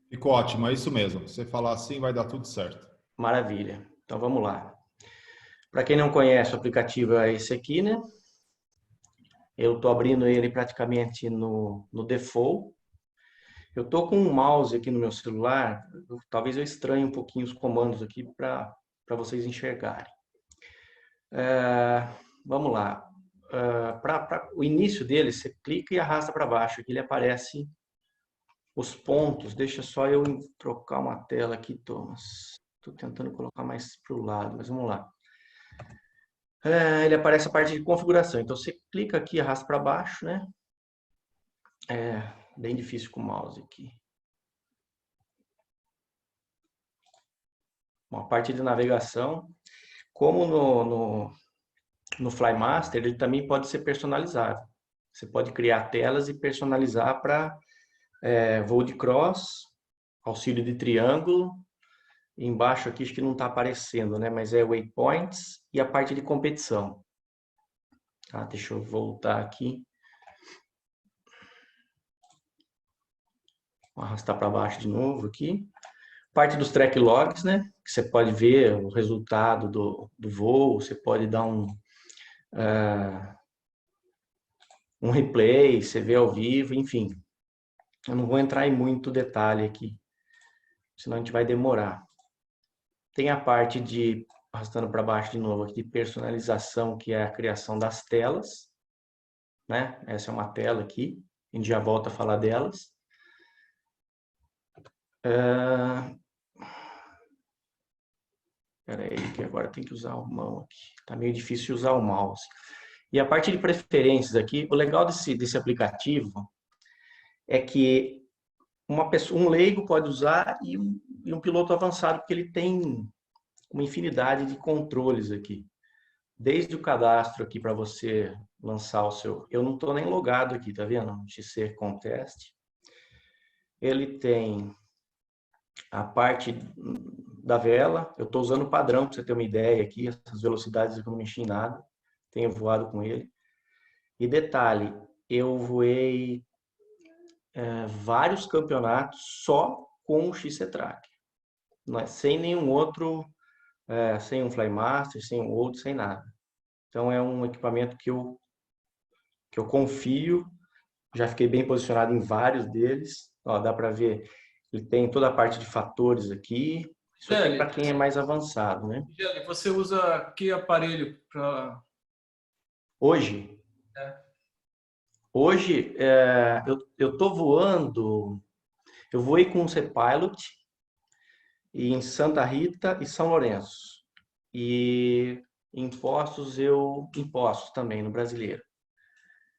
Ficou ótimo, é isso mesmo. Se você falar assim, vai dar tudo certo. Maravilha. Então, vamos lá. Para quem não conhece, o aplicativo é esse aqui, né? Eu estou abrindo ele praticamente no default. Eu estou com um mouse aqui no meu celular. Talvez eu estranhe um pouquinho os comandos aqui para vocês enxergarem. Vamos lá. Para o início dele, você clica e arrasta para baixo. Aqui ele aparece os pontos. Deixa só eu trocar uma tela aqui, Thomas. Estou tentando colocar mais para o lado, mas vamos lá. Ele aparece a parte de configuração. Então, você clica aqui e arrasta para baixo, né? É bem difícil com o mouse aqui. Bom, a parte de navegação, como no Flymaster, ele também pode ser personalizado. Você pode criar telas e personalizar para voo de cross, auxílio de triângulo. Embaixo aqui acho que não está aparecendo, né? Mas é waypoints e a parte de competição. Deixa eu voltar aqui. Vou arrastar para baixo de novo aqui. Parte dos track logs, né? Que você pode ver o resultado do voo, você pode dar um replay, você vê ao vivo, enfim. Eu não vou entrar em muito detalhe aqui, senão a gente vai demorar. Tem a parte de, arrastando para baixo de novo, aqui, de personalização, que é a criação das telas, né? Essa é uma tela aqui, a gente já volta a falar delas. Espera aí, que agora tem que usar a mão aqui. Tá meio difícil usar o mouse. E a parte de preferências aqui, o legal desse aplicativo é que um leigo pode usar e um piloto avançado, porque ele tem uma infinidade de controles aqui. Desde o cadastro aqui para você lançar o seu... Eu não estou nem logado aqui, tá vendo? XC Contest. Ele tem a parte da vela. Eu estou usando o padrão, para você ter uma ideia aqui. Essas velocidades eu não mexi em nada. Tenho voado com ele. E detalhe, eu voei vários campeonatos só com o XC Track. Não é, sem nenhum outro, sem um Flymaster, sem um outro, sem nada. Então é um equipamento que eu confio. Já fiquei bem posicionado em vários deles. Ó, dá para ver, ele tem toda a parte de fatores aqui. Isso aqui é para quem é mais avançado, né? Você usa que aparelho para... Hoje? Hoje, eu estou voando, eu voei com o C-Pilot em Santa Rita e São Lourenço. E em Poços também, no Brasileiro.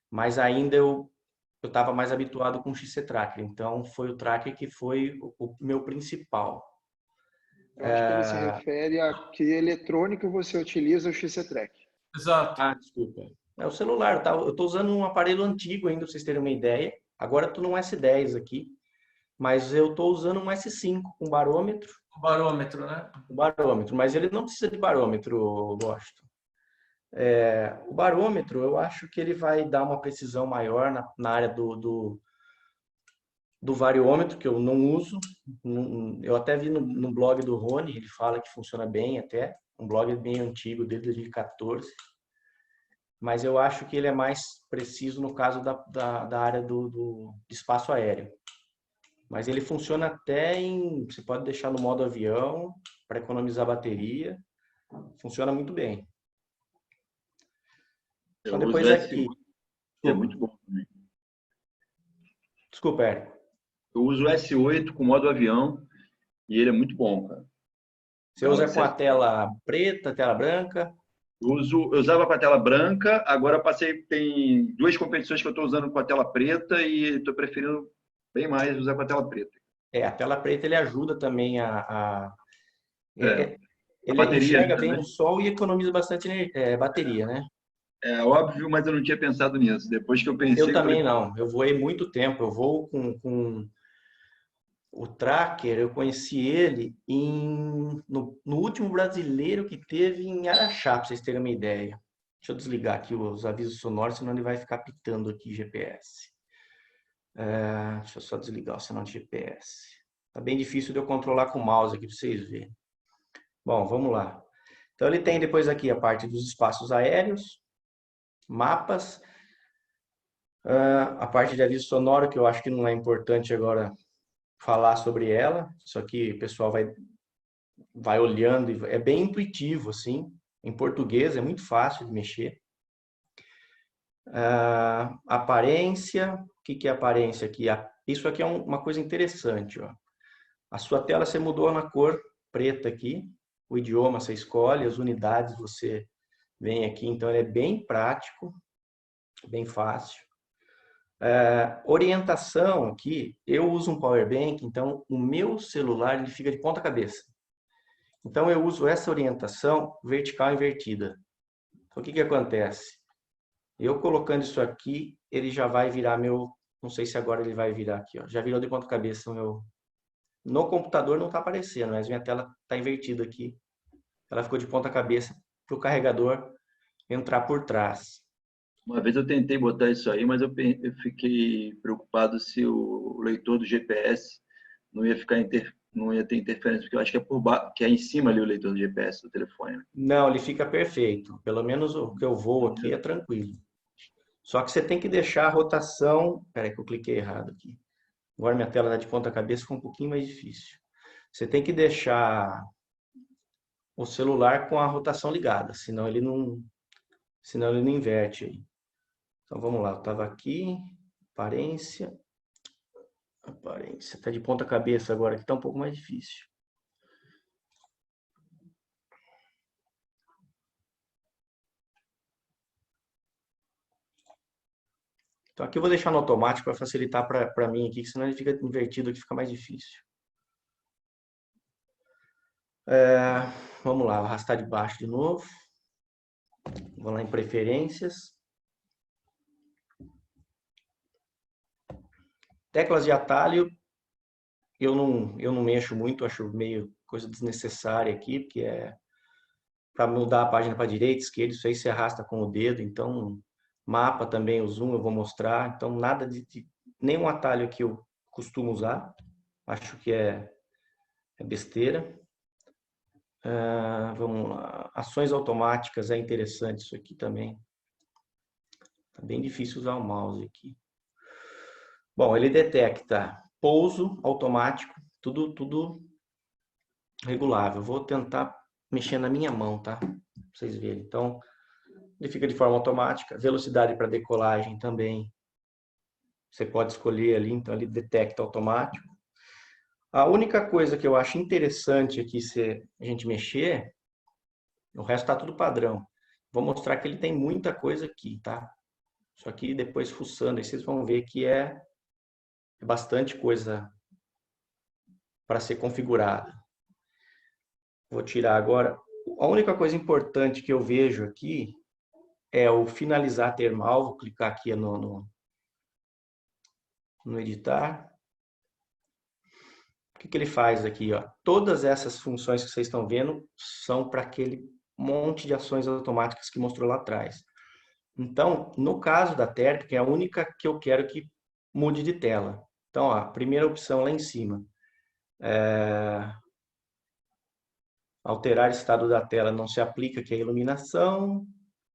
Mas ainda eu estava mais habituado com o XC Tracker, então foi o Tracker que foi o meu principal. Eu acho que ele se refere a que eletrônico você utiliza o XC-Track. Exato. Ah, desculpa. É o celular, tá? Eu estou usando um aparelho antigo ainda, para vocês terem uma ideia. Agora estou num S10 aqui, mas eu estou usando um S5 com barômetro. O barômetro, né? O barômetro, mas ele não precisa de barômetro, eu gosto. O barômetro, eu acho que ele vai dar uma precisão maior na área do variômetro, que eu não uso. Eu até vi no blog do Rony, ele fala que funciona bem até. Um blog bem antigo, desde 2014. Mas eu acho que ele é mais preciso no caso da área do espaço aéreo. Mas ele funciona até você pode deixar no modo avião, para economizar bateria. Funciona muito bem. Então, depois aqui. É muito bom também. Desculpa, Érico. Eu uso o S8 com modo avião e ele é muito bom, cara. Você usa com a tela preta, tela branca? Eu usava com a tela branca, agora tem 2 competições que eu estou usando com a tela preta e estou preferindo bem mais usar com a tela preta. A tela preta ele ajuda também ele bateria enxerga bem também. no sol e economiza bastante bateria, né? É óbvio, mas eu não tinha pensado nisso. Depois que eu pensei... Eu também não. Eu voei muito tempo. Eu voo com o Tracker. Eu conheci ele no último brasileiro que teve em Araxá, para vocês terem uma ideia. Deixa eu desligar aqui os avisos sonoros, senão ele vai ficar pitando aqui GPS. Deixa eu só desligar o sinal de GPS. Tá bem difícil de eu controlar com o mouse aqui para vocês verem. Bom, vamos lá. Então ele tem depois aqui a parte dos espaços aéreos, mapas, a parte de aviso sonoro, que eu acho que não é importante agora falar sobre ela. Isso aqui o pessoal vai olhando e é bem intuitivo, assim. Em português é muito fácil de mexer. Aparência, o que é aparência aqui? Isso aqui é uma coisa interessante, ó. A sua tela você mudou na cor preta aqui, o idioma você escolhe, as unidades você vem aqui, então ele é bem prático, bem fácil. Orientação aqui, eu uso um power bank, então o meu celular ele fica de ponta cabeça. Então eu uso essa orientação vertical invertida. Então o que acontece? Eu colocando isso aqui, ele já vai virar não sei se agora ele vai virar aqui, ó. Já virou de ponta cabeça o meu. No computador não está aparecendo, mas minha tela está invertida aqui. Ela ficou de ponta cabeça para o carregador entrar por trás. Uma vez eu tentei botar isso aí, mas eu fiquei preocupado se o leitor do GPS não ia ter interferência, porque eu acho que que é em cima ali o leitor do GPS do telefone. Não, ele fica perfeito. Pelo menos o que eu vou aqui é tranquilo. Só que você tem que deixar a rotação... Espera que eu cliquei errado aqui. Agora minha tela está de ponta cabeça, ficou um pouquinho mais difícil. Você tem que deixar o celular com a rotação ligada, senão ele não inverte aí. Então vamos lá, eu estava aqui, aparência está de ponta cabeça agora, que está um pouco mais difícil. Então aqui eu vou deixar no automático para facilitar para mim aqui, senão ele fica invertido aqui, fica mais difícil. Vamos lá, vou arrastar de baixo de novo. Vou lá em preferências. Teclas de atalho, eu não mexo muito, acho meio coisa desnecessária aqui, porque é para mudar a página para direita, esquerda, isso aí se arrasta com o dedo, então mapa também, o zoom eu vou mostrar, então nada nenhum atalho que eu costumo usar, acho que é besteira. Vamos lá, ações automáticas, é interessante isso aqui também. Tá bem difícil usar o mouse aqui. Bom, ele detecta pouso automático, tudo regulável. Vou tentar mexer na minha mão, tá? Pra vocês verem. Então, ele fica de forma automática. Velocidade para decolagem também. Você pode escolher ali, então ele detecta automático. A única coisa que eu acho interessante aqui se a gente mexer, o resto está tudo padrão. Vou mostrar que ele tem muita coisa aqui, tá? Só que depois fuçando, aí vocês vão ver que é bastante coisa para ser configurada. Vou tirar agora. A única coisa importante que eu vejo aqui é o finalizar termal. Vou clicar aqui no editar. O que ele faz aqui? Ó? Todas essas funções que vocês estão vendo são para aquele monte de ações automáticas que mostrou lá atrás. Então, no caso da térmica, é a única que eu quero que mude de tela. Então, ó, a primeira opção lá em cima. Alterar estado da tela não se aplica, que é a iluminação.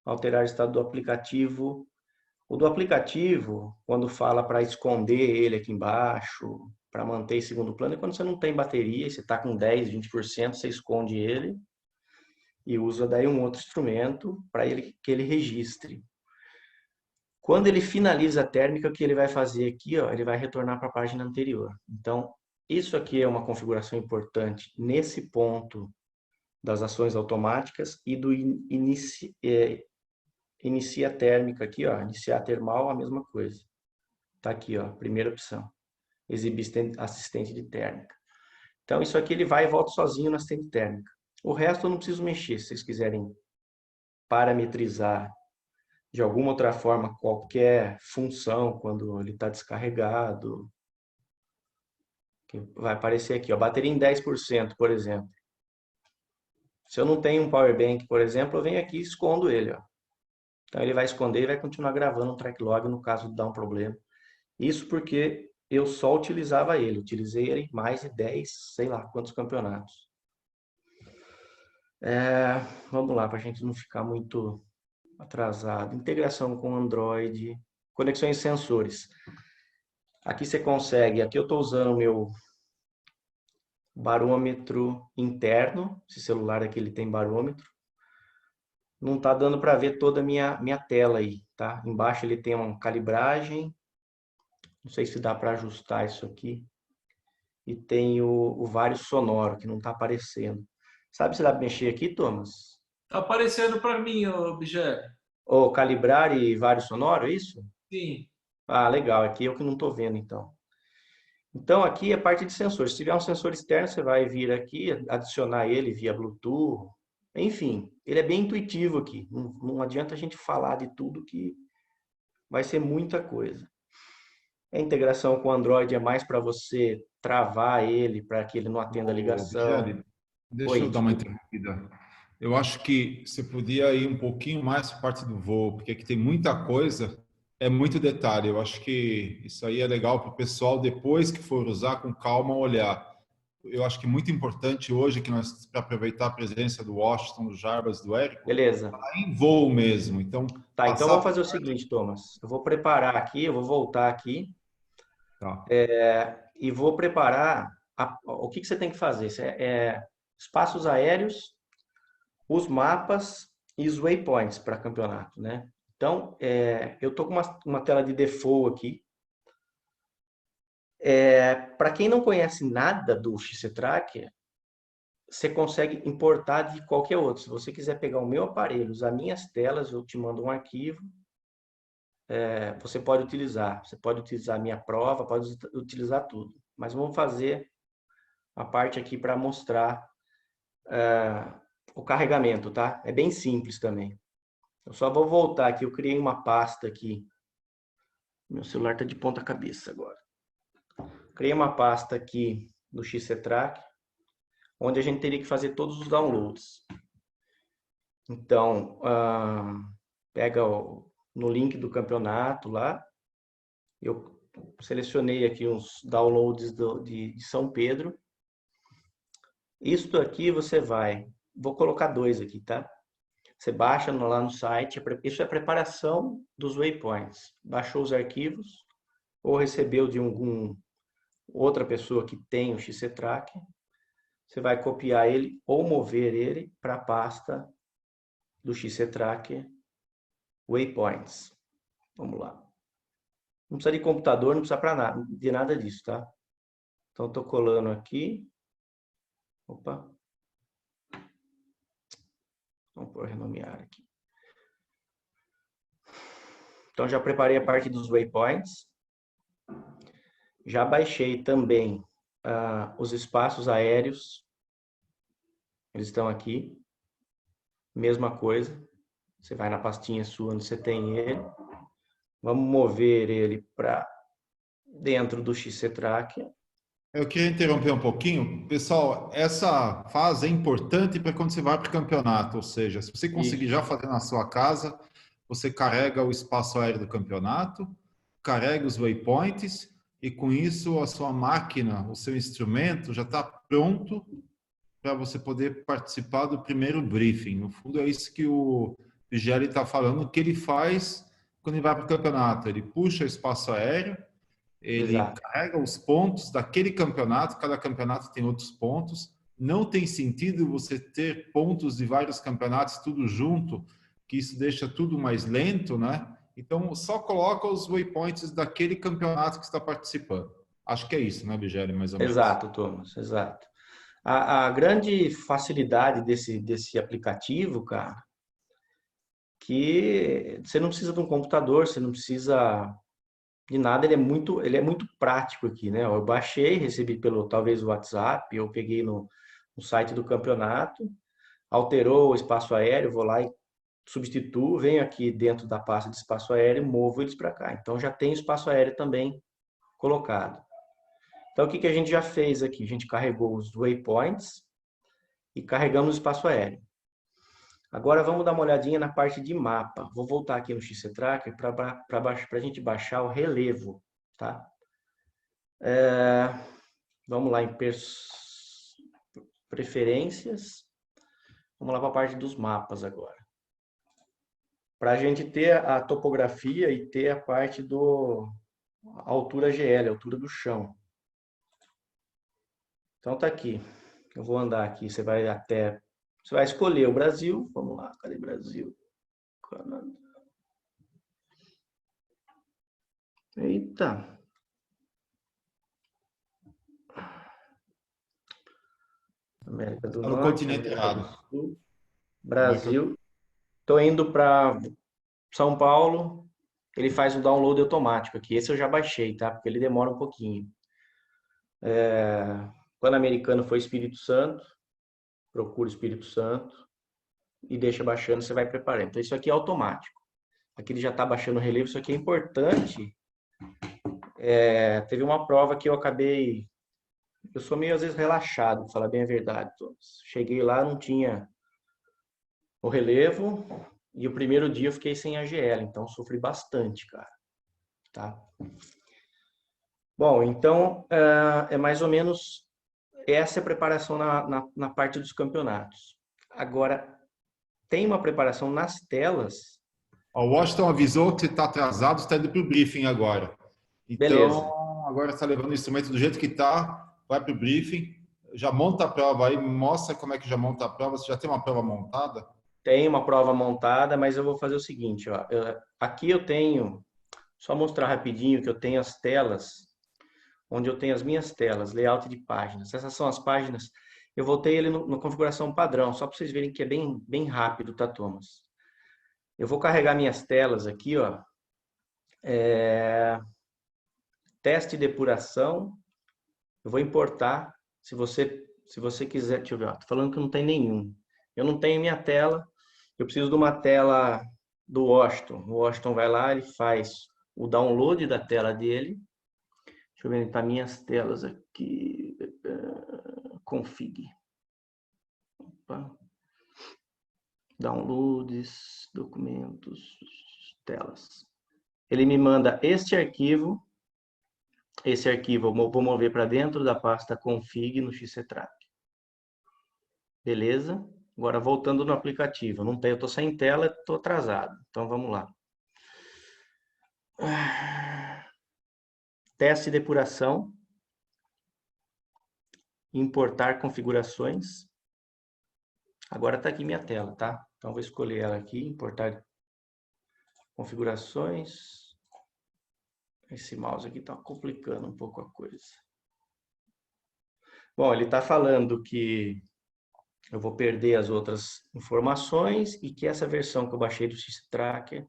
Alterar estado do aplicativo. O do aplicativo, quando fala para esconder ele aqui embaixo, para manter em segundo plano, é quando você não tem bateria, e você está com 10, 20%, você esconde ele e usa daí um outro instrumento para que ele registre. Quando ele finaliza a térmica, o que ele vai fazer aqui, ó, ele vai retornar para a página anterior. Então, isso aqui é uma configuração importante nesse ponto das ações automáticas e do inicia térmica aqui, ó, iniciar termal, a mesma coisa. Tá aqui, ó, primeira opção. Exibir assistente de térmica. Então, isso aqui ele vai e volta sozinho na assistente térmica. O resto eu não preciso mexer. Se vocês quiserem parametrizar de alguma outra forma qualquer função quando ele está descarregado, que vai aparecer aqui, ó, bateria em 10%, por exemplo. Se eu não tenho um power bank, por exemplo, eu venho aqui e escondo ele, ó. Então ele vai esconder e vai continuar gravando um track log no caso de dar um problema. Isso porque eu só utilizava ele, utilizei ele em mais de 10, sei lá quantos campeonatos. Vamos lá, para a gente não ficar muito atrasado. Integração com Android, conexões e sensores. Aqui você consegue, aqui eu estou usando o meu barômetro interno, esse celular aqui ele tem barômetro. Não está dando para ver toda a minha tela aí, tá? Embaixo ele tem uma calibragem, não sei se dá para ajustar isso aqui. E tem o vários sonoro, que não está aparecendo. Sabe se dá para mexer aqui, Thomas? Tá aparecendo para mim, Objeto. Ou calibrar e vários sonoro, é isso? Sim. Ah, legal. Aqui eu que não estou vendo, então. Então, aqui é a parte de sensores. Se tiver um sensor externo, você vai vir aqui, adicionar ele via Bluetooth. Enfim, ele é bem intuitivo aqui. Não adianta a gente falar de tudo que vai ser muita coisa. A integração com o Android é mais para você travar ele, para que ele não atenda a ligação. Michele, deixa eu dar uma interrompida. Eu acho que você podia ir um pouquinho mais para a parte do voo, porque aqui tem muita coisa, é muito detalhe. Eu acho que isso aí é legal para o pessoal, depois que for usar, com calma, olhar. Eu acho que é muito importante hoje, que nós, para aproveitar a presença do Washington, do Jarbas, do Érico, beleza, tá em voo mesmo. Então, tá, então vamos fazer o seguinte, Thomas. Eu vou preparar aqui, eu vou voltar aqui. Tá. E vou preparar o que você tem que fazer. Espaços aéreos, os mapas e os waypoints para campeonato, né? Então, eu estou com uma tela de default aqui. Para quem não conhece nada do XCTracker, você consegue importar de qualquer outro. Se você quiser pegar o meu aparelho, usar minhas telas, eu te mando um arquivo. Você pode utilizar. Você pode utilizar a minha prova, pode utilizar tudo. Mas vamos fazer a parte aqui para mostrar o carregamento, tá? É bem simples também. Eu só vou voltar aqui. Eu criei uma pasta aqui. Meu celular está de ponta cabeça agora. Criei uma pasta aqui no XCTracker, onde a gente teria que fazer todos os downloads. Então, pega no link do campeonato lá, eu selecionei aqui uns downloads de São Pedro. Isto aqui você vou colocar 2 aqui, tá? Você baixa lá no site, isso é preparação dos waypoints. Baixou os arquivos, ou recebeu de outra pessoa que tem o XCTracker, você vai copiar ele ou mover ele para a pasta do XCTracker Waypoints. Vamos lá. Não precisa de computador, não precisa de nada disso, tá? Então, estou colando aqui. Opa. Vamos por renomear aqui. Então, já preparei a parte dos waypoints. Já baixei também os espaços aéreos Eles estão aqui. Mesma coisa. Você vai na pastinha sua onde você tem ele. Vamos mover ele para dentro do XC-Tracker. Eu queria interromper um pouquinho. Pessoal, essa fase é importante para quando você vai para o campeonato. Ou seja, se você conseguir já fazer na sua casa, você carrega o espaço aéreo do campeonato, carrega os waypoints e com isso a sua máquina, o seu instrumento já está pronto para você poder participar do primeiro briefing. No fundo é isso que o Vigeli está falando, que ele faz quando ele vai para o campeonato. Ele puxa o espaço aéreo, ele Exato. carrega os pontos daquele campeonato, cada campeonato tem outros pontos. Não tem sentido você ter pontos de vários campeonatos tudo junto, que isso deixa tudo mais lento, né? Então, só coloca os waypoints daquele campeonato que está participando. Acho que é isso, né, Vigeli, mais ou menos? Exato, Thomas, exato. A grande facilidade desse aplicativo, cara, que você não precisa de um computador, você não precisa de nada, ele é muito prático aqui, né? Eu baixei, recebi pelo talvez o WhatsApp, eu peguei no site do campeonato, alterou o espaço aéreo, vou lá e substituo, venho aqui dentro da pasta de espaço aéreo e movo eles para cá. Então já tem o espaço aéreo também colocado. Então o que a gente já fez aqui? A gente carregou os waypoints e carregamos o espaço aéreo. Agora vamos dar uma olhadinha na parte de mapa. Vou voltar aqui no XC-Tracker para a gente baixar o relevo, tá? Vamos lá em preferências. Vamos lá para a parte dos mapas agora. Para a gente ter a topografia e ter a parte a altura GL, a altura do chão. Então tá aqui. Eu vou andar aqui, você vai escolher o Brasil. Vamos lá, cadê Brasil? Canadá. Eita. América do Tá no Norte, continente América errado. do Sul, Brasil. Estou indo para São Paulo. Ele faz o download automático aqui. Esse eu já baixei, tá? Porque ele demora um pouquinho. Pan-Americano foi Espírito Santo. Procura Espírito Santo e deixa baixando, você vai preparando. Então isso aqui é automático. Aqui ele já está baixando o relevo. Isso aqui é importante. Teve uma prova que eu sou meio às vezes relaxado, para falar bem a verdade. Cheguei lá, não tinha o relevo e o primeiro dia eu fiquei sem AGL, então sofri bastante, cara. Tá? Bom, então é mais ou menos essa é a preparação na parte dos campeonatos. Agora, tem uma preparação nas telas. O Washington avisou que está atrasado, está indo para o briefing agora. Então, Beleza. agora está levando o instrumento do jeito que está, vai para o briefing, já monta a prova aí, mostra como é que já monta a prova. Você já tem uma prova montada? Tem uma prova montada, mas eu vou fazer o seguinte, ó. Aqui eu tenho, só mostrar rapidinho que eu tenho as telas, onde eu tenho as minhas telas, layout de páginas. Essas são as páginas. Eu voltei ele na configuração padrão, só para vocês verem que é bem rápido, tá, Thomas? Eu vou carregar minhas telas aqui, ó. Teste de depuração. Eu vou importar. Se você quiser, deixa eu ver, ó, tô falando que não tem nenhum. Eu não tenho minha tela. Eu preciso de uma tela do Washington. O Washington vai lá, ele faz o download da tela dele. Deixa eu ver, tá minhas telas aqui. Config. Opa. Downloads, documentos, telas. Ele me manda este arquivo. Esse arquivo eu vou mover para dentro da pasta config no XC-Tracker. Beleza? Agora voltando no aplicativo. Eu estou sem tela, estou atrasado. Então vamos lá. Teste de depuração. Importar configurações. Agora está aqui minha tela, tá? Então vou escolher ela aqui, importar configurações. Esse mouse aqui está complicando um pouco a coisa. Bom, ele está falando que eu vou perder as outras informações e que essa versão que eu baixei do XC-Tracker,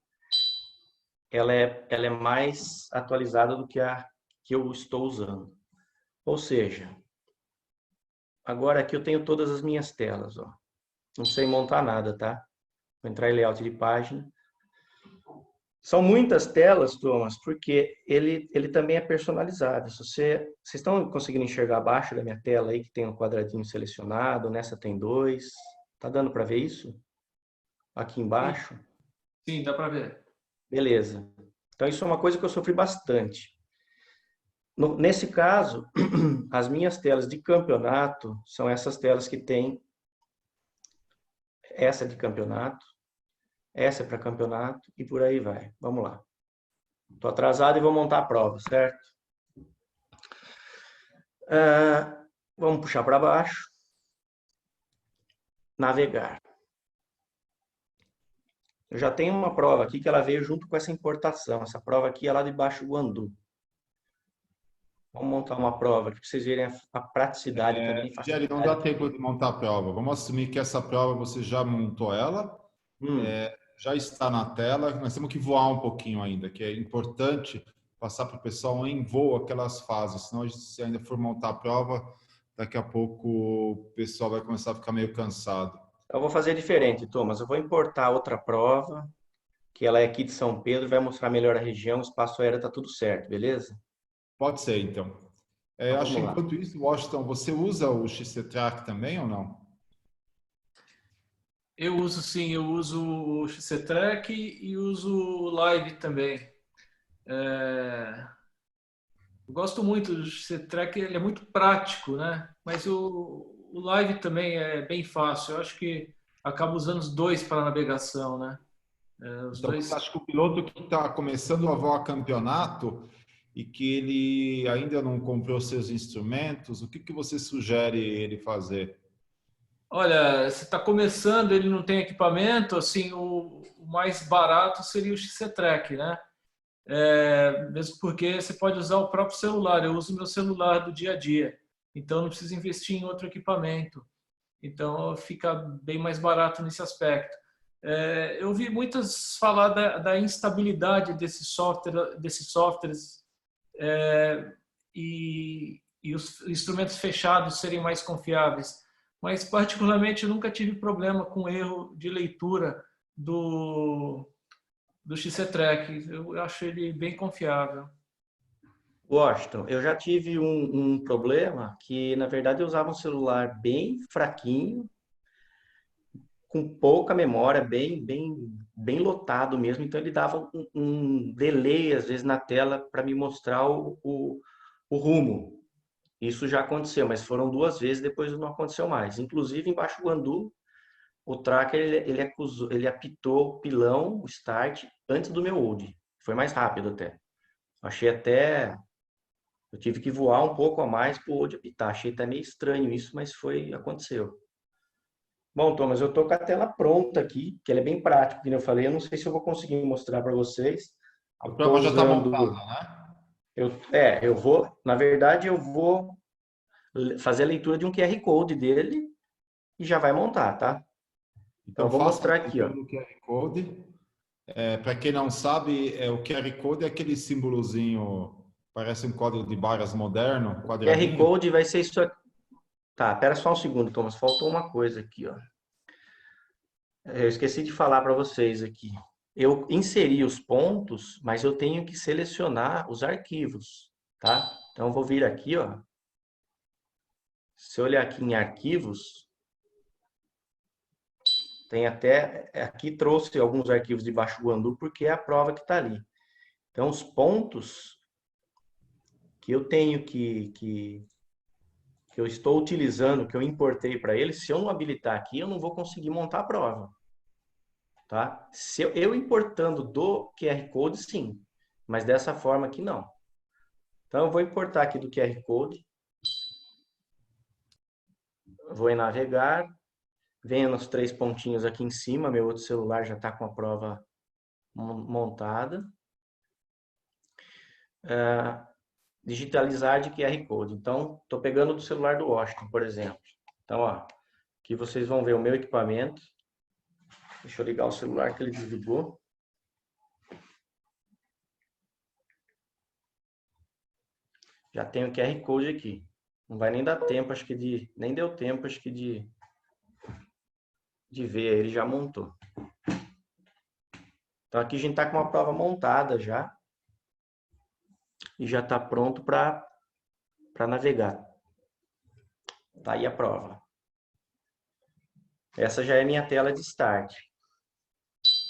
ela é mais atualizada do que a que eu estou usando. Ou seja, Agora aqui eu tenho todas as minhas telas, ó. Não sei montar nada, tá? Vou entrar em layout de página. São muitas telas, Thomas, porque ele também é personalizável. Vocês estão conseguindo enxergar abaixo da minha tela aí, que tem um quadradinho selecionado, nessa tem 2. Tá dando para ver isso? Aqui embaixo? Sim, dá para ver. Beleza. Então, isso é uma coisa que eu sofri bastante. Nesse caso, as minhas telas de campeonato são essas telas que tem essa de campeonato, essa é para campeonato e por aí vai. Vamos lá. Estou atrasado e vou montar a prova, certo? Vamos puxar para baixo. Navegar. Eu já tenho uma prova aqui que ela veio junto com essa importação. Essa prova aqui é lá de Baixo Guandu. Vamos montar uma prova aqui para vocês verem a praticidade também. Jerry, não dá tempo de montar a prova. Vamos assumir que essa prova você já montou ela, já está na tela. Nós temos que voar um pouquinho ainda, que é importante passar para o pessoal em voo aquelas fases. Senão, se ainda for montar a prova, daqui a pouco o pessoal vai começar a ficar meio cansado. Eu vou fazer diferente, Thomas. Eu vou importar outra prova, que ela é aqui de São Pedro, vai mostrar melhor a região, o espaço aéreo está tudo certo, beleza? Pode ser, então. Acho que enquanto isso, Washington, você usa o XCTrack também ou não? Eu uso sim, eu uso o XCTrack e uso o Live também. Eu gosto muito do XCTrack, ele é muito prático, né? Mas o Live também é bem fácil. Eu acho que acabo usando os dois para navegação, né? Então, você acha que o piloto que está começando a voar campeonato e que ele ainda não comprou seus instrumentos, o que você sugere ele fazer? Olha, você está começando, ele não tem equipamento, assim, o mais barato seria o XCTrack, né? Mesmo porque você pode usar o próprio celular. Eu uso meu celular do dia a dia, então não precisa investir em outro equipamento. Então fica bem mais barato nesse aspecto. Eu vi muitas falar da instabilidade desses softwares e os instrumentos fechados serem mais confiáveis. Mas, particularmente, eu nunca tive problema com erro de leitura do XCTrack. Eu acho ele bem confiável. Washington, eu já tive um problema que, na verdade, eu usava um celular bem fraquinho, com pouca memória, bem lotado mesmo. Então, ele dava um delay, às vezes, na tela para me mostrar o rumo. Isso já aconteceu, mas foram 2 vezes, depois não aconteceu mais. Inclusive, em Baixo Guandu, o tracker ele apitou o pilão, o start, antes do meu hold. Foi mais rápido até. Eu tive que voar um pouco a mais para o hold apitar. Achei até meio estranho isso, mas aconteceu. Bom, Thomas, eu estou com a tela pronta aqui, que ela é bem prática, como eu falei. Eu não sei se eu vou conseguir mostrar para vocês. A prova já está montada, né? Na verdade, eu vou fazer a leitura de um QR Code dele e já vai montar, tá? Então, eu vou mostrar aqui, ó. O QR Code. Para quem não sabe, o QR Code é aquele símbolozinho, parece um código de barras moderno, quadradinho. QR Code vai ser isso aqui. Tá, pera só um segundo, Thomas. Faltou uma coisa aqui, ó. Eu esqueci de falar para vocês aqui. Eu inseri os pontos, mas eu tenho que selecionar os arquivos, tá? Então, eu vou vir aqui, ó. Se eu olhar aqui em arquivos, tem até... Aqui trouxe alguns arquivos de Baixo Guandu, porque é a prova que está ali. Então, os pontos que eu tenho que eu estou utilizando, que eu importei para ele, se eu não habilitar aqui, eu não vou conseguir montar a prova. Tá? Se eu importando do QR Code, sim. Mas dessa forma aqui, não. Então, eu vou importar aqui do QR Code. Vou em navegar. Venho nos 3 pontinhos aqui em cima. Meu outro celular já está com a prova montada. Digitalizar de QR Code. Então, estou pegando do celular do Washington, por exemplo. Então, ó, aqui vocês vão ver o meu equipamento. Deixa eu ligar o celular que ele desligou. Já tenho o QR Code aqui. Não vai nem dar tempo, acho que nem deu tempo, acho que de ver, ele já montou. Então aqui a gente está com uma prova montada já. E já está pronto para navegar. Tá aí a prova. Essa já é minha tela de start.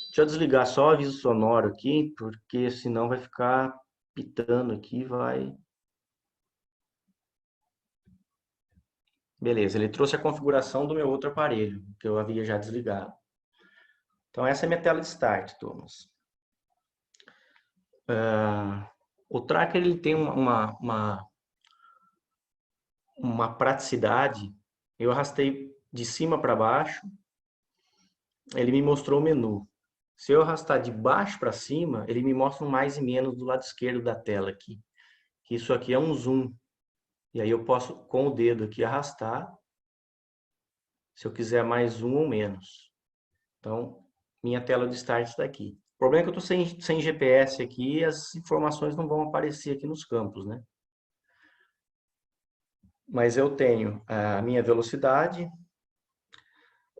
Deixa eu desligar só o aviso sonoro aqui, porque senão vai ficar pitando aqui, vai... Beleza, ele trouxe a configuração do meu outro aparelho, que eu havia já desligado. Então essa é a minha tela de start, Thomas. O tracker ele tem uma praticidade. Eu arrastei de cima para baixo, ele me mostrou o menu. Se eu arrastar de baixo para cima, ele me mostra um mais e menos do lado esquerdo da tela aqui. Isso aqui é um zoom. E aí eu posso, com o dedo aqui, arrastar, se eu quiser mais um ou menos. Então, minha tela de start está aqui. O problema é que eu estou sem GPS aqui e as informações não vão aparecer aqui nos campos, né? Mas eu tenho a minha velocidade.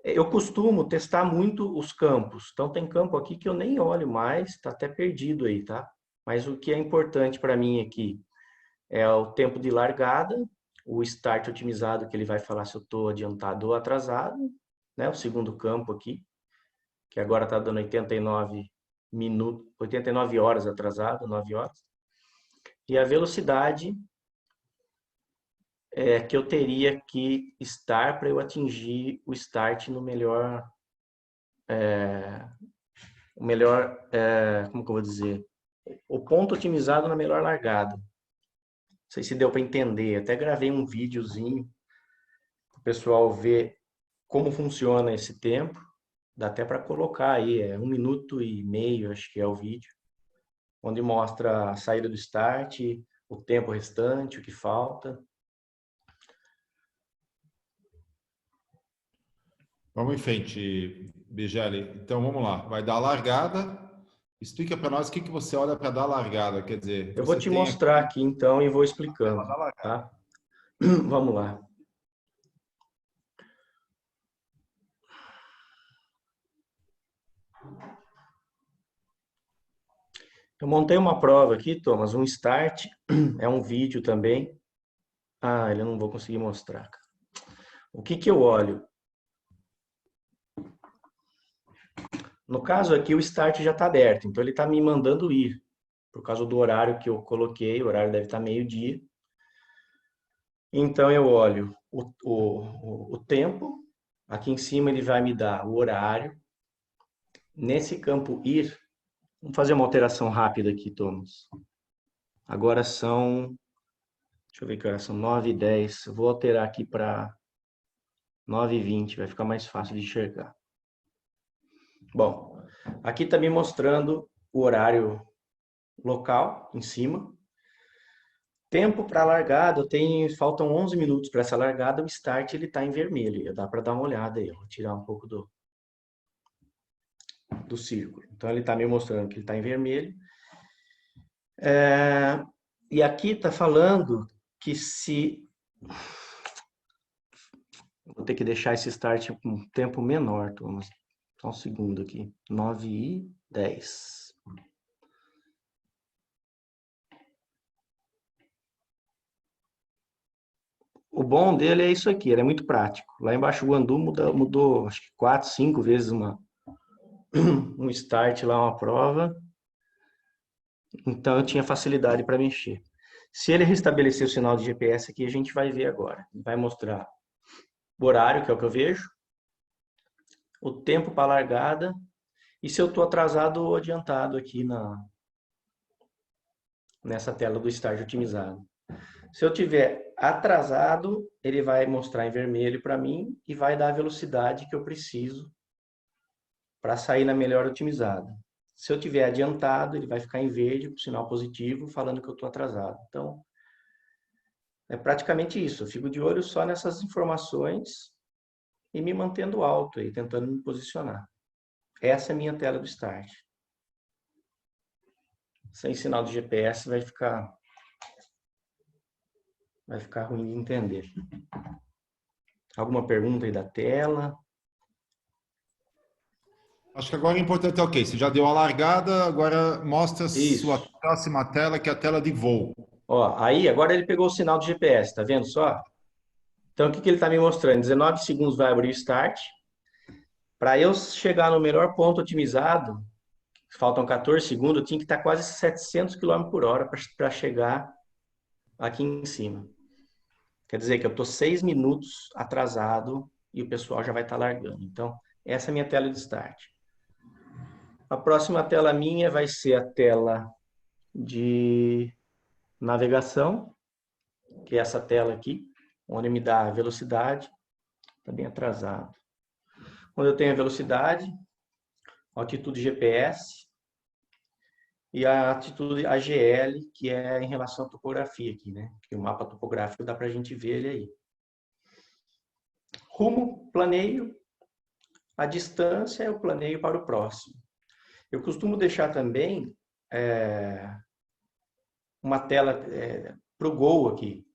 Eu costumo testar muito os campos. Então, tem campo aqui que eu nem olho mais, está até perdido aí, tá? Mas o que é importante para mim aqui é o tempo de largada, o start otimizado, que ele vai falar se eu estou adiantado ou atrasado, né? O segundo campo aqui, que agora está dando 89 horas atrasado, 9 horas. E a velocidade que eu teria que estar para eu atingir o start no melhor, como que eu vou dizer? O ponto otimizado na melhor largada. Não sei se deu para entender. Até gravei um videozinho para o pessoal ver como funciona esse tempo. Dá até para colocar aí, 1 minuto e meio, acho que é o vídeo, onde mostra a saída do start, o tempo restante, o que falta. Vamos em frente, Bigelli. Então, vamos lá. Vai dar a largada. Explica para nós o que você olha para dar a largada. Quer dizer, eu vou te mostrar aqui, então, e vou explicando. Tá? Vamos lá. Eu montei uma prova aqui, Thomas, um start. É um vídeo também. Ah, eu não vou conseguir mostrar. O que eu olho? No caso aqui, o start já está aberto, então ele está me mandando ir, por causa do horário que eu coloquei, o horário deve estar meio-dia. Então eu olho o tempo, aqui em cima ele vai me dar o horário. Nesse campo ir, vamos fazer uma alteração rápida aqui, Thomas. Agora são, deixa eu ver que horas são, 9h10, eu vou alterar aqui para 9h20, vai ficar mais fácil de enxergar. Bom, aqui está me mostrando o horário local, em cima. Tempo para largada, faltam 11 minutos para essa largada, o start ele está em vermelho. Dá para dar uma olhada aí, eu vou tirar um pouco do círculo. Então ele está me mostrando que ele está em vermelho. E aqui está falando que se... Vou ter que deixar esse start um tempo menor, Thomas. Só um segundo aqui. 9h10. O bom dele é isso aqui, ele é muito prático. Lá embaixo o Andu mudou acho que 4, 5 vezes um start lá, uma prova. Então eu tinha facilidade para mexer. Se ele restabelecer o sinal de GPS aqui, a gente vai ver agora. Vai mostrar o horário, que é o que eu vejo, o tempo para largada e se eu estou atrasado ou adiantado aqui nessa tela do start otimizado. Se eu tiver atrasado, ele vai mostrar em vermelho para mim e vai dar a velocidade que eu preciso para sair na melhor otimizada. Se eu tiver adiantado, ele vai ficar em verde, com sinal positivo, falando que eu estou atrasado. Então, é praticamente isso. Eu fico de olho só nessas informações e me mantendo alto aí, tentando me posicionar. Essa é a minha tela do start. Sem sinal de GPS vai ficar vai ficar ruim de entender. Alguma pergunta aí da tela? Acho que agora o importante é ok. Você já deu a largada, agora mostra sua Isso. próxima tela, que é a tela de voo. Ó, aí agora ele pegou o sinal do GPS, tá vendo só? Então o que ele está me mostrando? 19 segundos vai abrir o start. Para eu chegar no melhor ponto otimizado, faltam 14 segundos, eu tinha que estar quase 700 km por hora para chegar aqui em cima. Quer dizer que eu estou 6 minutos atrasado e o pessoal já vai estar largando. Então, essa é a minha tela de start. A próxima tela minha vai ser a tela de navegação, que é essa tela aqui, onde me dá a velocidade. Está bem atrasado. Quando eu tenho a velocidade, altitude GPS e a altitude AGL, que é em relação à topografia aqui, né? Porque o mapa topográfico dá para a gente ver ele aí. Rumo, planeio. A distância é o planeio para o próximo. Eu costumo deixar também uma tela para o Gol aqui.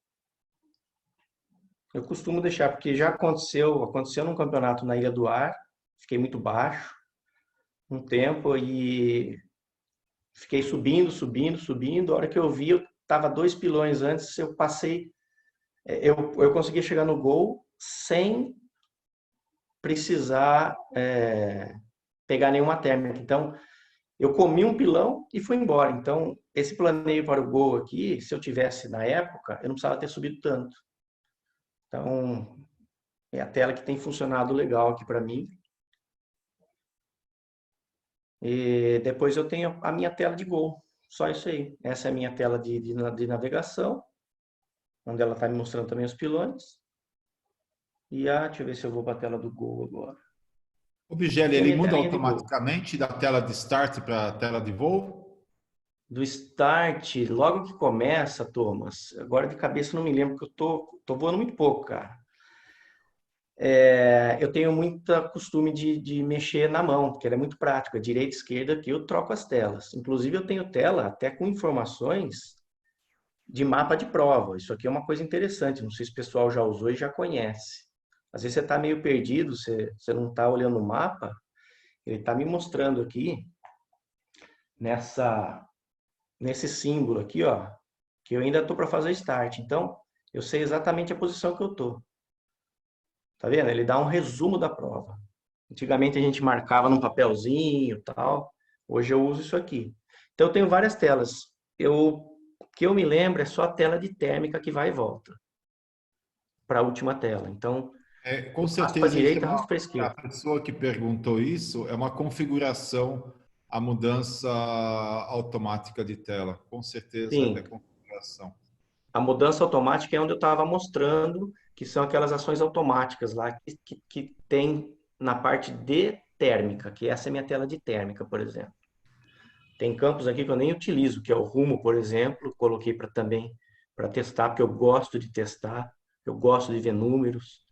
Eu costumo deixar, porque já aconteceu num campeonato na Ilha do Ar, fiquei muito baixo um tempo e fiquei subindo. A hora que eu vi, eu estava 2 pilões antes, eu passei, eu consegui chegar no Gol sem precisar pegar nenhuma térmica. Então, eu comi um pilão e fui embora. Então, esse planeio para o Gol aqui, se eu tivesse na época, eu não precisava ter subido tanto. Então, é a tela que tem funcionado legal aqui para mim. E depois eu tenho a minha tela de Gol. Só isso aí. Essa é a minha tela de navegação, onde ela está me mostrando também os pilões. E deixa eu ver se eu vou para a tela do Gol agora. O Vigelli, ele muda automaticamente da tela de start para a tela de voo? Do start, logo que começa, Thomas, agora de cabeça não me lembro, porque eu tô voando muito pouco, cara. Eu tenho muito costume de mexer na mão, porque ela é muito prática, direita e esquerda, que eu troco as telas. Inclusive, eu tenho tela até com informações de mapa de prova. Isso aqui é uma coisa interessante, não sei se o pessoal já usou e já conhece. Às vezes você está meio perdido, você não está olhando o mapa, ele está me mostrando aqui, nesse símbolo aqui, ó, que eu ainda estou para fazer start. Então, eu sei exatamente a posição que eu estou. Tá vendo? Ele dá um resumo da prova. Antigamente a gente marcava num papelzinho e tal. Hoje eu uso isso aqui. Então eu tenho várias telas. O que eu me lembro é só a tela de térmica que vai e volta para a última tela. Então, com certeza, para a direita, arrasto para a esquerda. a pessoa que perguntou isso é uma configuração, a mudança automática de tela. Com certeza Sim. é configuração. A mudança automática é onde eu estava mostrando que são aquelas ações automáticas lá que tem na parte de térmica, que essa é a minha tela de térmica, por exemplo. Tem campos aqui que eu nem utilizo, que é o rumo, por exemplo, coloquei também para testar, porque eu gosto de testar, eu gosto de ver números,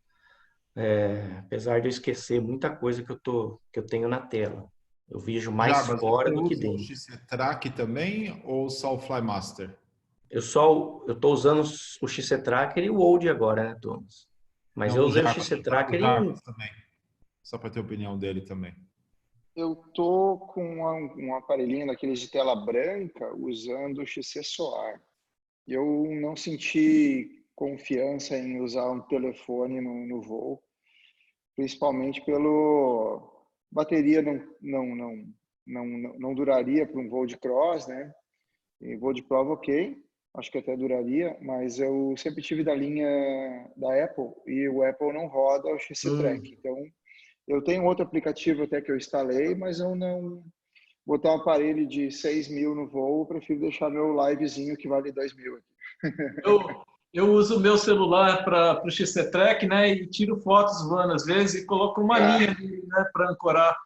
apesar de eu esquecer muita coisa que eu tenho na tela. Eu vejo mais fora do que dentro. Você usa o XCTrack também ou só o Flymaster? Eu estou usando o XCTracker e o Old agora, né, Thomas? Mas eu usei o XCTracker também. Só para ter opinião dele também. Eu tô com um aparelhinho daqueles de tela branca usando o XC Soar. Eu não senti confiança em usar um telefone no voo, principalmente pelo bateria não duraria para um voo de cross, né? E voo de prova, ok, acho que até duraria, mas eu sempre tive da linha da Apple e o Apple não roda o XCTrack. Então, eu tenho outro aplicativo até que eu instalei, mas eu não botar um aparelho de 6 mil no voo, eu prefiro deixar meu livezinho que vale 2 mil aqui. Eu uso o meu celular para o XCTrack, né, e tiro fotos voando às vezes e coloco uma linha ali, né, para ancorar.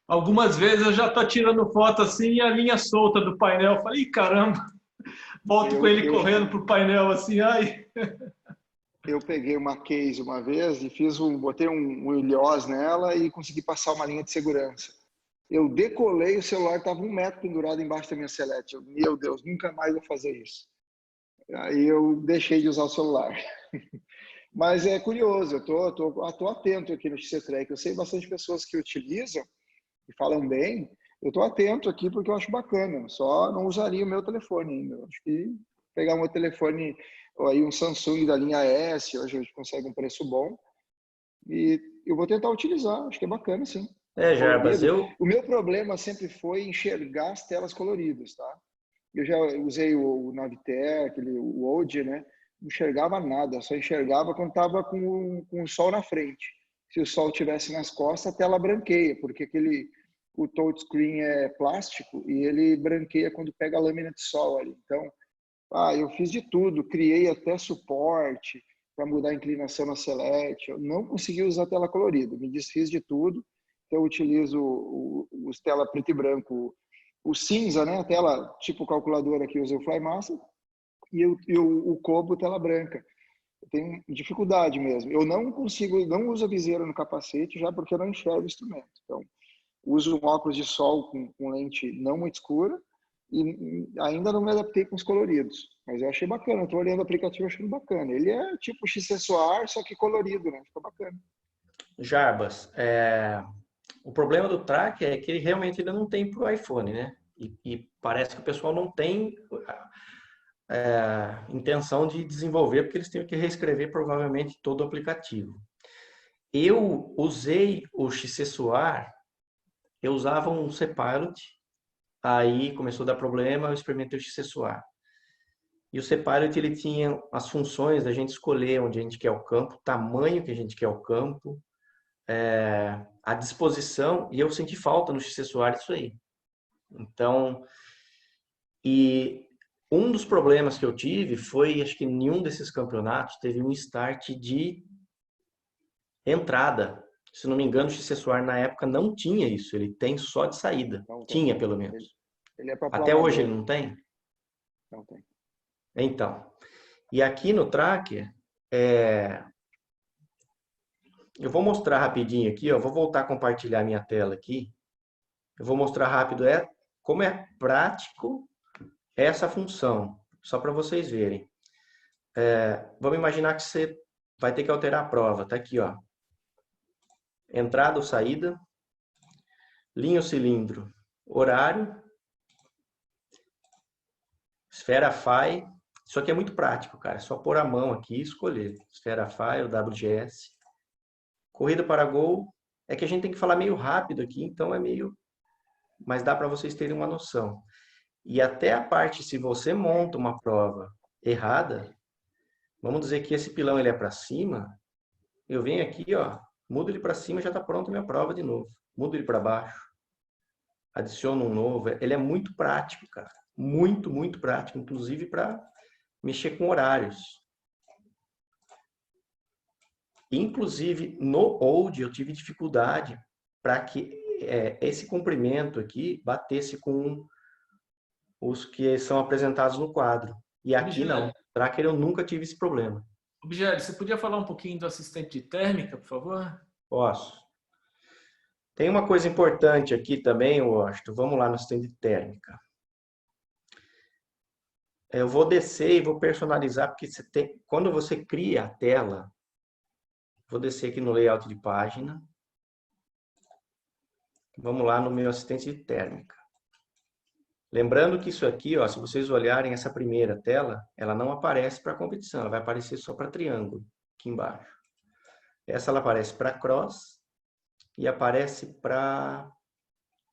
Algumas vezes eu já estou tirando foto assim e a linha solta do painel. Falei, caramba, volto com ele correndo para o painel assim, ai. Eu peguei uma case uma vez e botei um ilhós nela e consegui passar uma linha de segurança. Eu decolei, o celular estava 1 metro pendurado embaixo da minha selete. Meu Deus, nunca mais vou fazer isso. Aí eu deixei de usar o celular. Mas é curioso, eu tô atento aqui no XC-Track. Eu sei bastante pessoas que utilizam e falam bem. Eu estou atento aqui porque eu acho bacana. Só não usaria o meu telefone ainda. Acho que pegar o meu telefone, ou aí um Samsung da linha S, hoje a gente consegue um preço bom. E eu vou tentar utilizar. Acho que é bacana, sim. Jarbas, O meu problema sempre foi enxergar as telas coloridas, tá? Eu já usei o Navitec, o Old, né? Não enxergava nada, só enxergava quando estava com o sol na frente. Se o sol tivesse nas costas, a tela branqueia, porque o touchscreen é plástico e ele branqueia quando pega a lâmina de sol ali. Então, eu fiz de tudo, criei até suporte para mudar a inclinação na Select. Eu não consegui usar a tela colorida, me desfiz de tudo. Então, eu utilizo os tela preto e branco, o cinza, né? A tela tipo calculadora que usa o FlyMaster, e o Kobo tela branca. Eu tenho dificuldade mesmo. Eu não consigo, não uso a viseira no capacete já porque eu não enxergo o instrumento. Então, uso um óculos de sol com lente não muito escura e ainda não me adaptei com os coloridos. Mas eu achei bacana. Estou olhando o aplicativo achando bacana. Ele é tipo XC-Soar, só que colorido, né? Fica bacana. Jarbas, o problema do Tracker é que ele realmente ainda não tem para o iPhone, né? E parece que o pessoal não tem intenção de desenvolver, porque eles têm que reescrever provavelmente todo o aplicativo. Eu usei o XC-Soar, eu usava um C-Pilot, aí começou a dar problema, eu experimentei o XC-Soar. E o C-Pilot, ele tinha as funções da gente escolher onde a gente quer o campo, o tamanho que a gente quer o campo, a disposição, e eu senti falta no XC-Soar disso aí. Então, e um dos problemas que eu tive foi, acho que nenhum desses campeonatos teve um start de entrada. Se não me engano, o XC-Soar na época não tinha isso, ele tem só de saída. Tinha, pelo menos. Ele é para Até hoje ele não tem? Não tem. Então, e aqui no Tracker, eu vou mostrar rapidinho aqui, ó, vou voltar a compartilhar minha tela aqui. Eu vou mostrar rápido como é prático essa função, só para vocês verem. Vamos imaginar que você vai ter que alterar a prova. Tá aqui, ó. Entrada ou saída, linha ou cilindro, horário, esfera FI. Isso aqui é muito prático, cara. É só pôr a mão aqui e escolher. Esfera FI ou WGS. Corrida para gol. É que a gente tem que falar meio rápido aqui, então é meio... Mas dá para vocês terem uma noção. E até a parte, se você monta uma prova errada, vamos dizer que esse pilão ele é para cima, eu venho aqui, ó, mudo ele para cima, já está pronta a minha prova de novo. Mudo ele para baixo, adiciono um novo. Ele é muito prático, cara. Muito, muito prático, inclusive para mexer com horários. Inclusive, no Old, eu tive dificuldade para que esse comprimento aqui batesse com os que são apresentados no quadro. E aqui não. Tracker eu nunca tive esse problema. Objeto, você podia falar um pouquinho do assistente de térmica, por favor? Posso. Tem uma coisa importante aqui também, Washington. Vamos lá no assistente de térmica. Eu vou descer e vou personalizar, porque quando você cria a tela, vou descer aqui no layout de página. Vamos lá no meu assistente de térmica. Lembrando que isso aqui, ó, se vocês olharem essa primeira tela, ela não aparece para competição, ela vai aparecer só para triângulo, aqui embaixo. Essa ela aparece para cross e aparece para,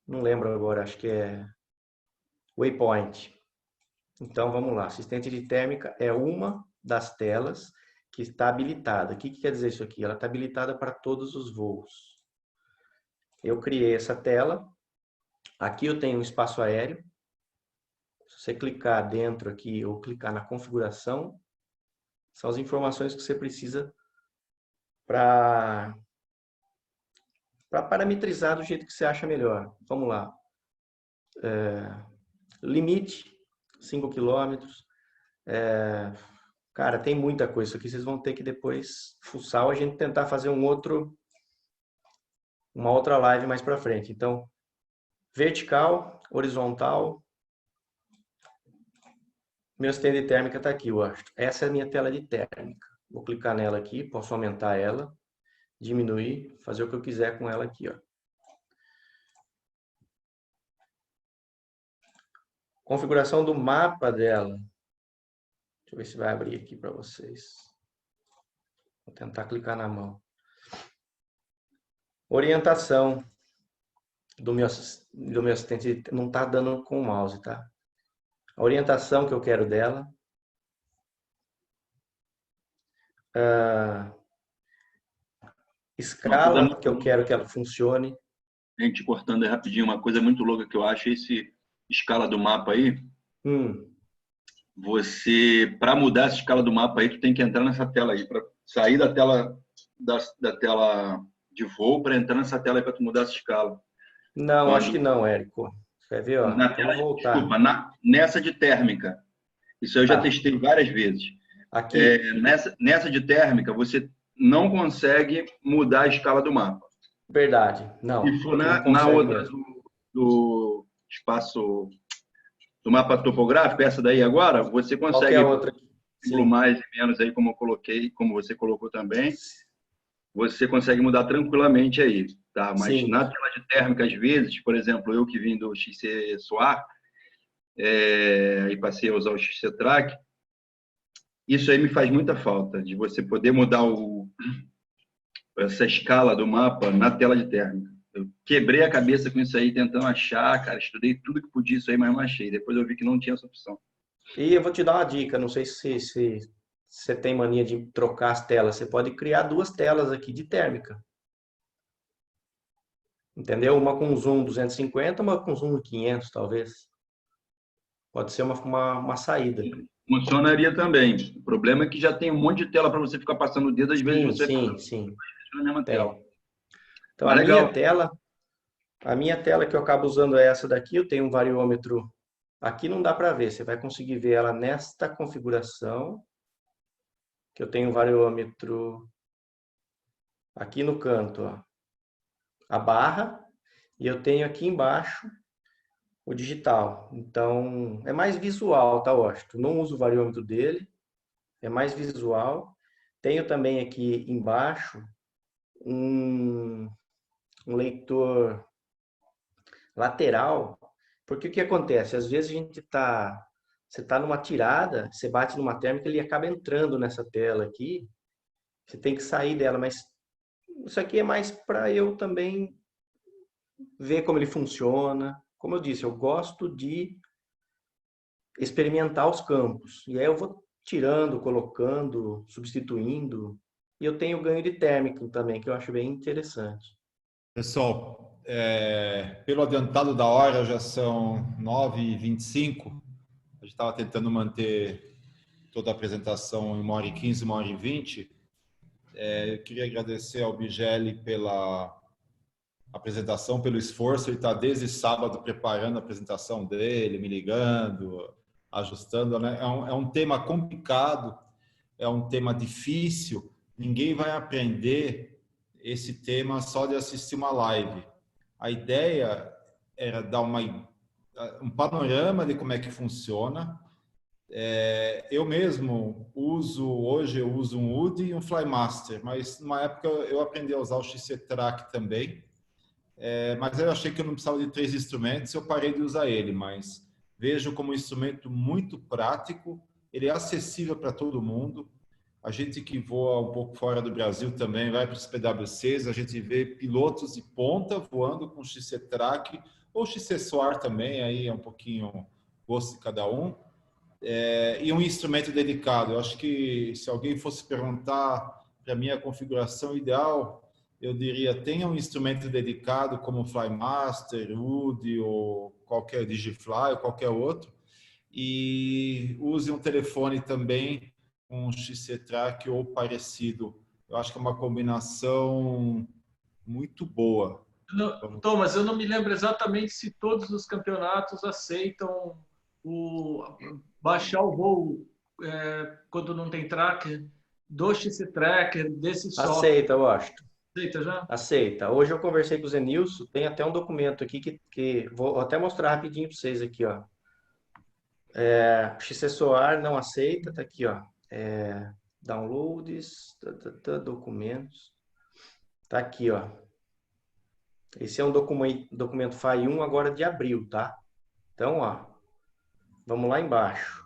não lembro agora, acho que é waypoint. Então vamos lá, assistente de térmica é uma das telas que está habilitada. O que quer dizer isso aqui? Ela está habilitada para todos os voos. Eu criei essa tela, aqui eu tenho um espaço aéreo. Se você clicar dentro aqui ou clicar na configuração, são as informações que você precisa para parametrizar do jeito que você acha melhor. Vamos lá. Limite, 5 km. Cara, tem muita coisa. Isso aqui vocês vão ter que depois fuçar ou a gente tentar fazer uma outra live mais para frente. Meu assistente de térmica está aqui, eu acho. Essa é a minha tela de térmica. Vou clicar nela aqui, posso aumentar ela, diminuir, fazer o que eu quiser com ela aqui, ó. Configuração do mapa dela. Deixa eu ver se vai abrir aqui para vocês. Vou tentar clicar na mão. Orientação do meu assistente. Não está dando com o mouse, tá? A orientação que eu quero dela. Escala que eu quero que ela funcione. Gente, cortando aí rapidinho, uma coisa muito louca que eu acho, esse escala do mapa aí, você, para mudar essa escala do mapa aí, tu tem que entrar nessa tela aí, para sair da tela da tela de voo, para entrar nessa tela aí para tu mudar essa escala. Não, acho que não, Érico. Quer ver, ó? Vamos voltar. Desculpa, nessa de térmica. Isso eu já testei várias vezes. Aqui. Nessa de térmica, você não consegue mudar a escala do mapa. Verdade, não. Se for na outra do espaço do mapa topográfico, essa daí agora, você consegue outra mais e menos aí, como eu coloquei, como você colocou também, você consegue mudar tranquilamente aí, tá? Mas sim, na tela de térmica, às vezes, por exemplo, eu que vim do XC Soar, e passei a usar o XC Track, isso aí me faz muita falta, de você poder mudar essa escala do mapa na tela de térmica. Eu quebrei a cabeça com isso aí, tentando achar, cara, estudei tudo que podia isso aí, mas não achei. Depois eu vi que não tinha essa opção. E eu vou te dar uma dica, não sei se você tem mania de trocar as telas, você pode criar duas telas aqui de térmica. Entendeu? Uma com zoom 250, uma com zoom 500, talvez. Pode ser uma saída. Funcionaria também. O problema é que já tem um monte de tela para você ficar passando o dedo, às vezes você sim. Na mesma tela. Então, a minha tela que eu acabo usando é essa daqui. Eu tenho um variômetro. Aqui não dá para ver. Você vai conseguir ver ela nesta configuração. Que eu tenho um variômetro aqui no canto, ó, a barra. E eu tenho aqui embaixo o digital. Então, é mais visual, tá, Washington? Não uso o variômetro dele. É mais visual. Tenho também aqui embaixo um leitor lateral, porque o que acontece? Às vezes você está numa tirada, você bate numa térmica, ele acaba entrando nessa tela aqui, você tem que sair dela, mas isso aqui é mais para eu também ver como ele funciona. Como eu disse, eu gosto de experimentar os campos, e aí eu vou tirando, colocando, substituindo. E eu tenho ganho de térmica também, que eu acho bem interessante. Pessoal, pelo adiantado da hora, já são 9h25. A gente estava tentando manter toda a apresentação em 1h15, 1h20. Eu queria agradecer ao Bigelli pela apresentação, pelo esforço. Ele está desde sábado preparando a apresentação dele, me ligando, ajustando, né? É um tema complicado, é um tema difícil. Ninguém vai aprender esse tema só de assistir uma live. A ideia era dar um panorama de como é que funciona. Eu mesmo hoje eu uso um UD e um Flymaster, mas numa época eu aprendi a usar o XC Track também. Mas eu achei que eu não precisava de 3 instrumentos, eu parei de usar ele, mas vejo como um instrumento muito prático, ele é acessível para todo mundo. A gente que voa um pouco fora do Brasil também, vai para os PWCs, a gente vê pilotos de ponta voando com XC Track ou XC Soar também, aí é um pouquinho gosto de cada um. E um instrumento dedicado. Eu acho que se alguém fosse perguntar para mim a configuração ideal, eu diria, tenha um instrumento dedicado como o Flymaster, UD ou qualquer Digifly ou qualquer outro, e use um telefone também, um XC Track ou parecido. Eu acho que é uma combinação muito boa. Thomas, eu não me lembro exatamente se todos os campeonatos aceitam baixar o voo quando não tem tracker, do XC Tracker, desse software. Aceita, eu acho. Aceita já? Aceita. Hoje eu conversei com o Zenilson, tem até um documento aqui que vou até mostrar rapidinho para vocês aqui, ó. XSOAR não aceita, tá aqui, ó. Downloads, documentos. Tá aqui, ó. Esse é um documento FAI 1 agora de abril, tá? Então, ó, vamos lá embaixo.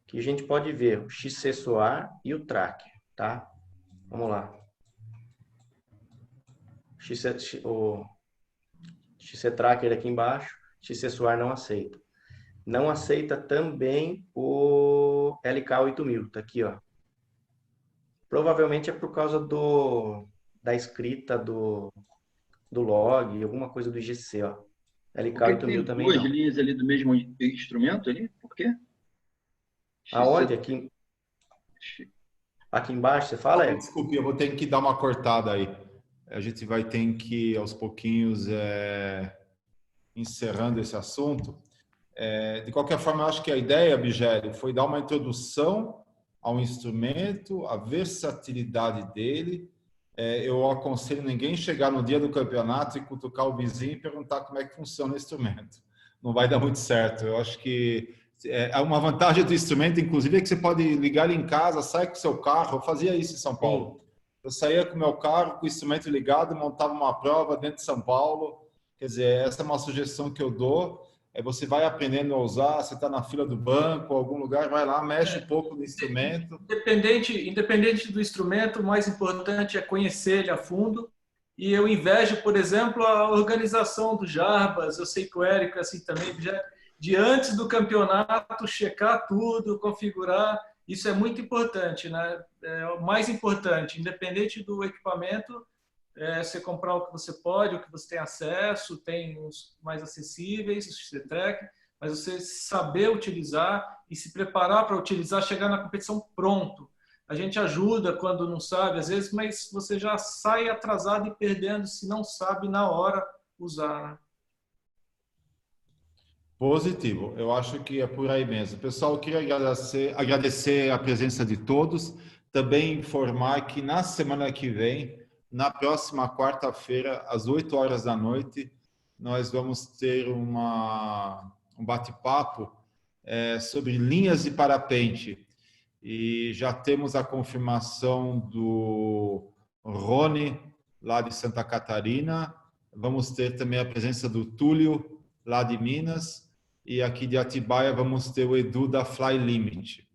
Que a gente pode ver o XSOAR e o tracker, tá? Vamos lá. O XC-Tracker aqui embaixo, XSOAR não aceita. Não aceita também o LK8000, tá aqui, ó. Provavelmente é por causa da escrita do log, alguma coisa do IGC, ó. LK8000 também duas não. linhas ali do mesmo instrumento ali? Por quê? Aonde? Aqui embaixo, você fala? Desculpe, eu vou ter que dar uma cortada aí. A gente vai ter que, aos pouquinhos, encerrando esse assunto. De qualquer forma, eu acho que a ideia, Bigério, foi dar uma introdução ao instrumento, a versatilidade dele. Eu aconselho ninguém chegar no dia do campeonato e cutucar o vizinho e perguntar como é que funciona o instrumento. Não vai dar muito certo. Eu acho que uma vantagem do instrumento, inclusive, é que você pode ligar ele em casa, sai com o seu carro. Eu fazia isso em São Paulo. Eu saía com o meu carro, com o instrumento ligado, montava uma prova dentro de São Paulo. Quer dizer, essa é uma sugestão que eu dou. Você vai aprendendo a usar, você está na fila do banco, algum lugar, vai lá, mexe um pouco no instrumento. Independente do instrumento, o mais importante é conhecer ele a fundo. E eu invejo, por exemplo, a organização do Jarbas. Eu sei que o Érico é assim também, de antes do campeonato, checar tudo, configurar. Isso é muito importante, né? É o mais importante, independente do equipamento, você comprar o que você pode, o que você tem acesso, tem os mais acessíveis, o XC-Track, mas você saber utilizar e se preparar para utilizar, chegar na competição pronto. A gente ajuda quando não sabe, às vezes, mas você já sai atrasado e perdendo se não sabe na hora usar, né? Positivo, eu acho que é por aí mesmo. Pessoal, eu queria agradecer a presença de todos, também informar que na semana que vem, na próxima quarta-feira, às 8 horas da noite, nós vamos ter um bate-papo sobre linhas de parapente. E já temos a confirmação do Rony, lá de Santa Catarina. Vamos ter também a presença do Túlio, lá de Minas. E aqui de Atibaia vamos ter o Edu da Fly Limit.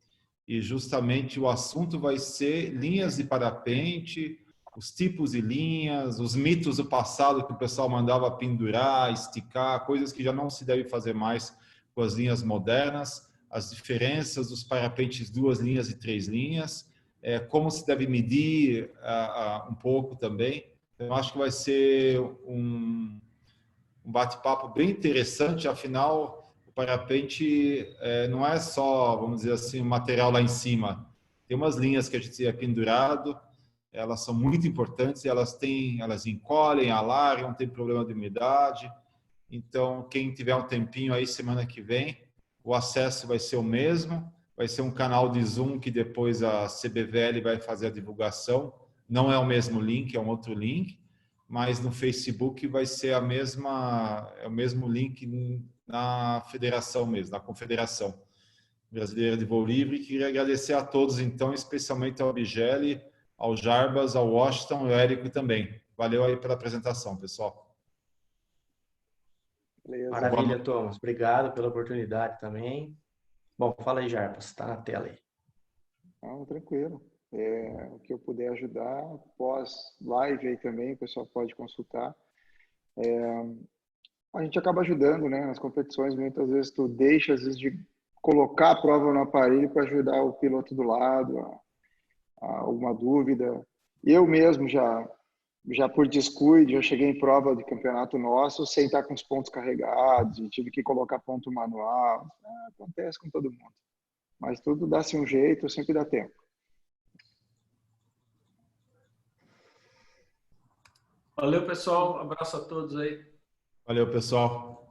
E justamente o assunto vai ser linhas de parapente, os tipos de linhas, os mitos do passado que o pessoal mandava pendurar, esticar, coisas que já não se deve fazer mais com as linhas modernas, as diferenças dos parapentes 2 linhas e 3 linhas, como se deve medir um pouco também. Eu acho que vai ser um bate-papo bem interessante, afinal o parapente não é só, vamos dizer assim, o material lá em cima. Tem umas linhas que a gente é pendurado, elas são muito importantes, elas encolhem, alargam, tem problema de umidade. Então, quem tiver um tempinho aí, semana que vem, o acesso vai ser o mesmo, vai ser um canal de Zoom que depois a CBVL vai fazer a divulgação. Não é o mesmo link, é um outro link, mas no Facebook vai ser é o mesmo link na federação mesmo, na Confederação Brasileira de Voo Livre. Queria agradecer a todos, então, especialmente ao Bigeli, ao Jarbas, ao Washington, ao Érico também. Valeu aí pela apresentação, pessoal. Beleza. Maravilha, Thomas. Obrigado pela oportunidade também. Bom, fala aí, Jarbas. Está na tela aí. Não, tranquilo. O que eu puder ajudar, pós-live aí também, o pessoal pode consultar. A gente acaba ajudando, né? Nas competições, muitas vezes tu deixa, às vezes, de colocar a prova no aparelho para ajudar o piloto do lado, a alguma dúvida. Eu mesmo já por descuido, eu cheguei em prova de campeonato nosso sem estar com os pontos carregados, e tive que colocar ponto manual. Acontece com todo mundo. Mas tudo dá-se um jeito, sempre dá tempo. Valeu, pessoal. Abraço a todos aí. Valeu, pessoal.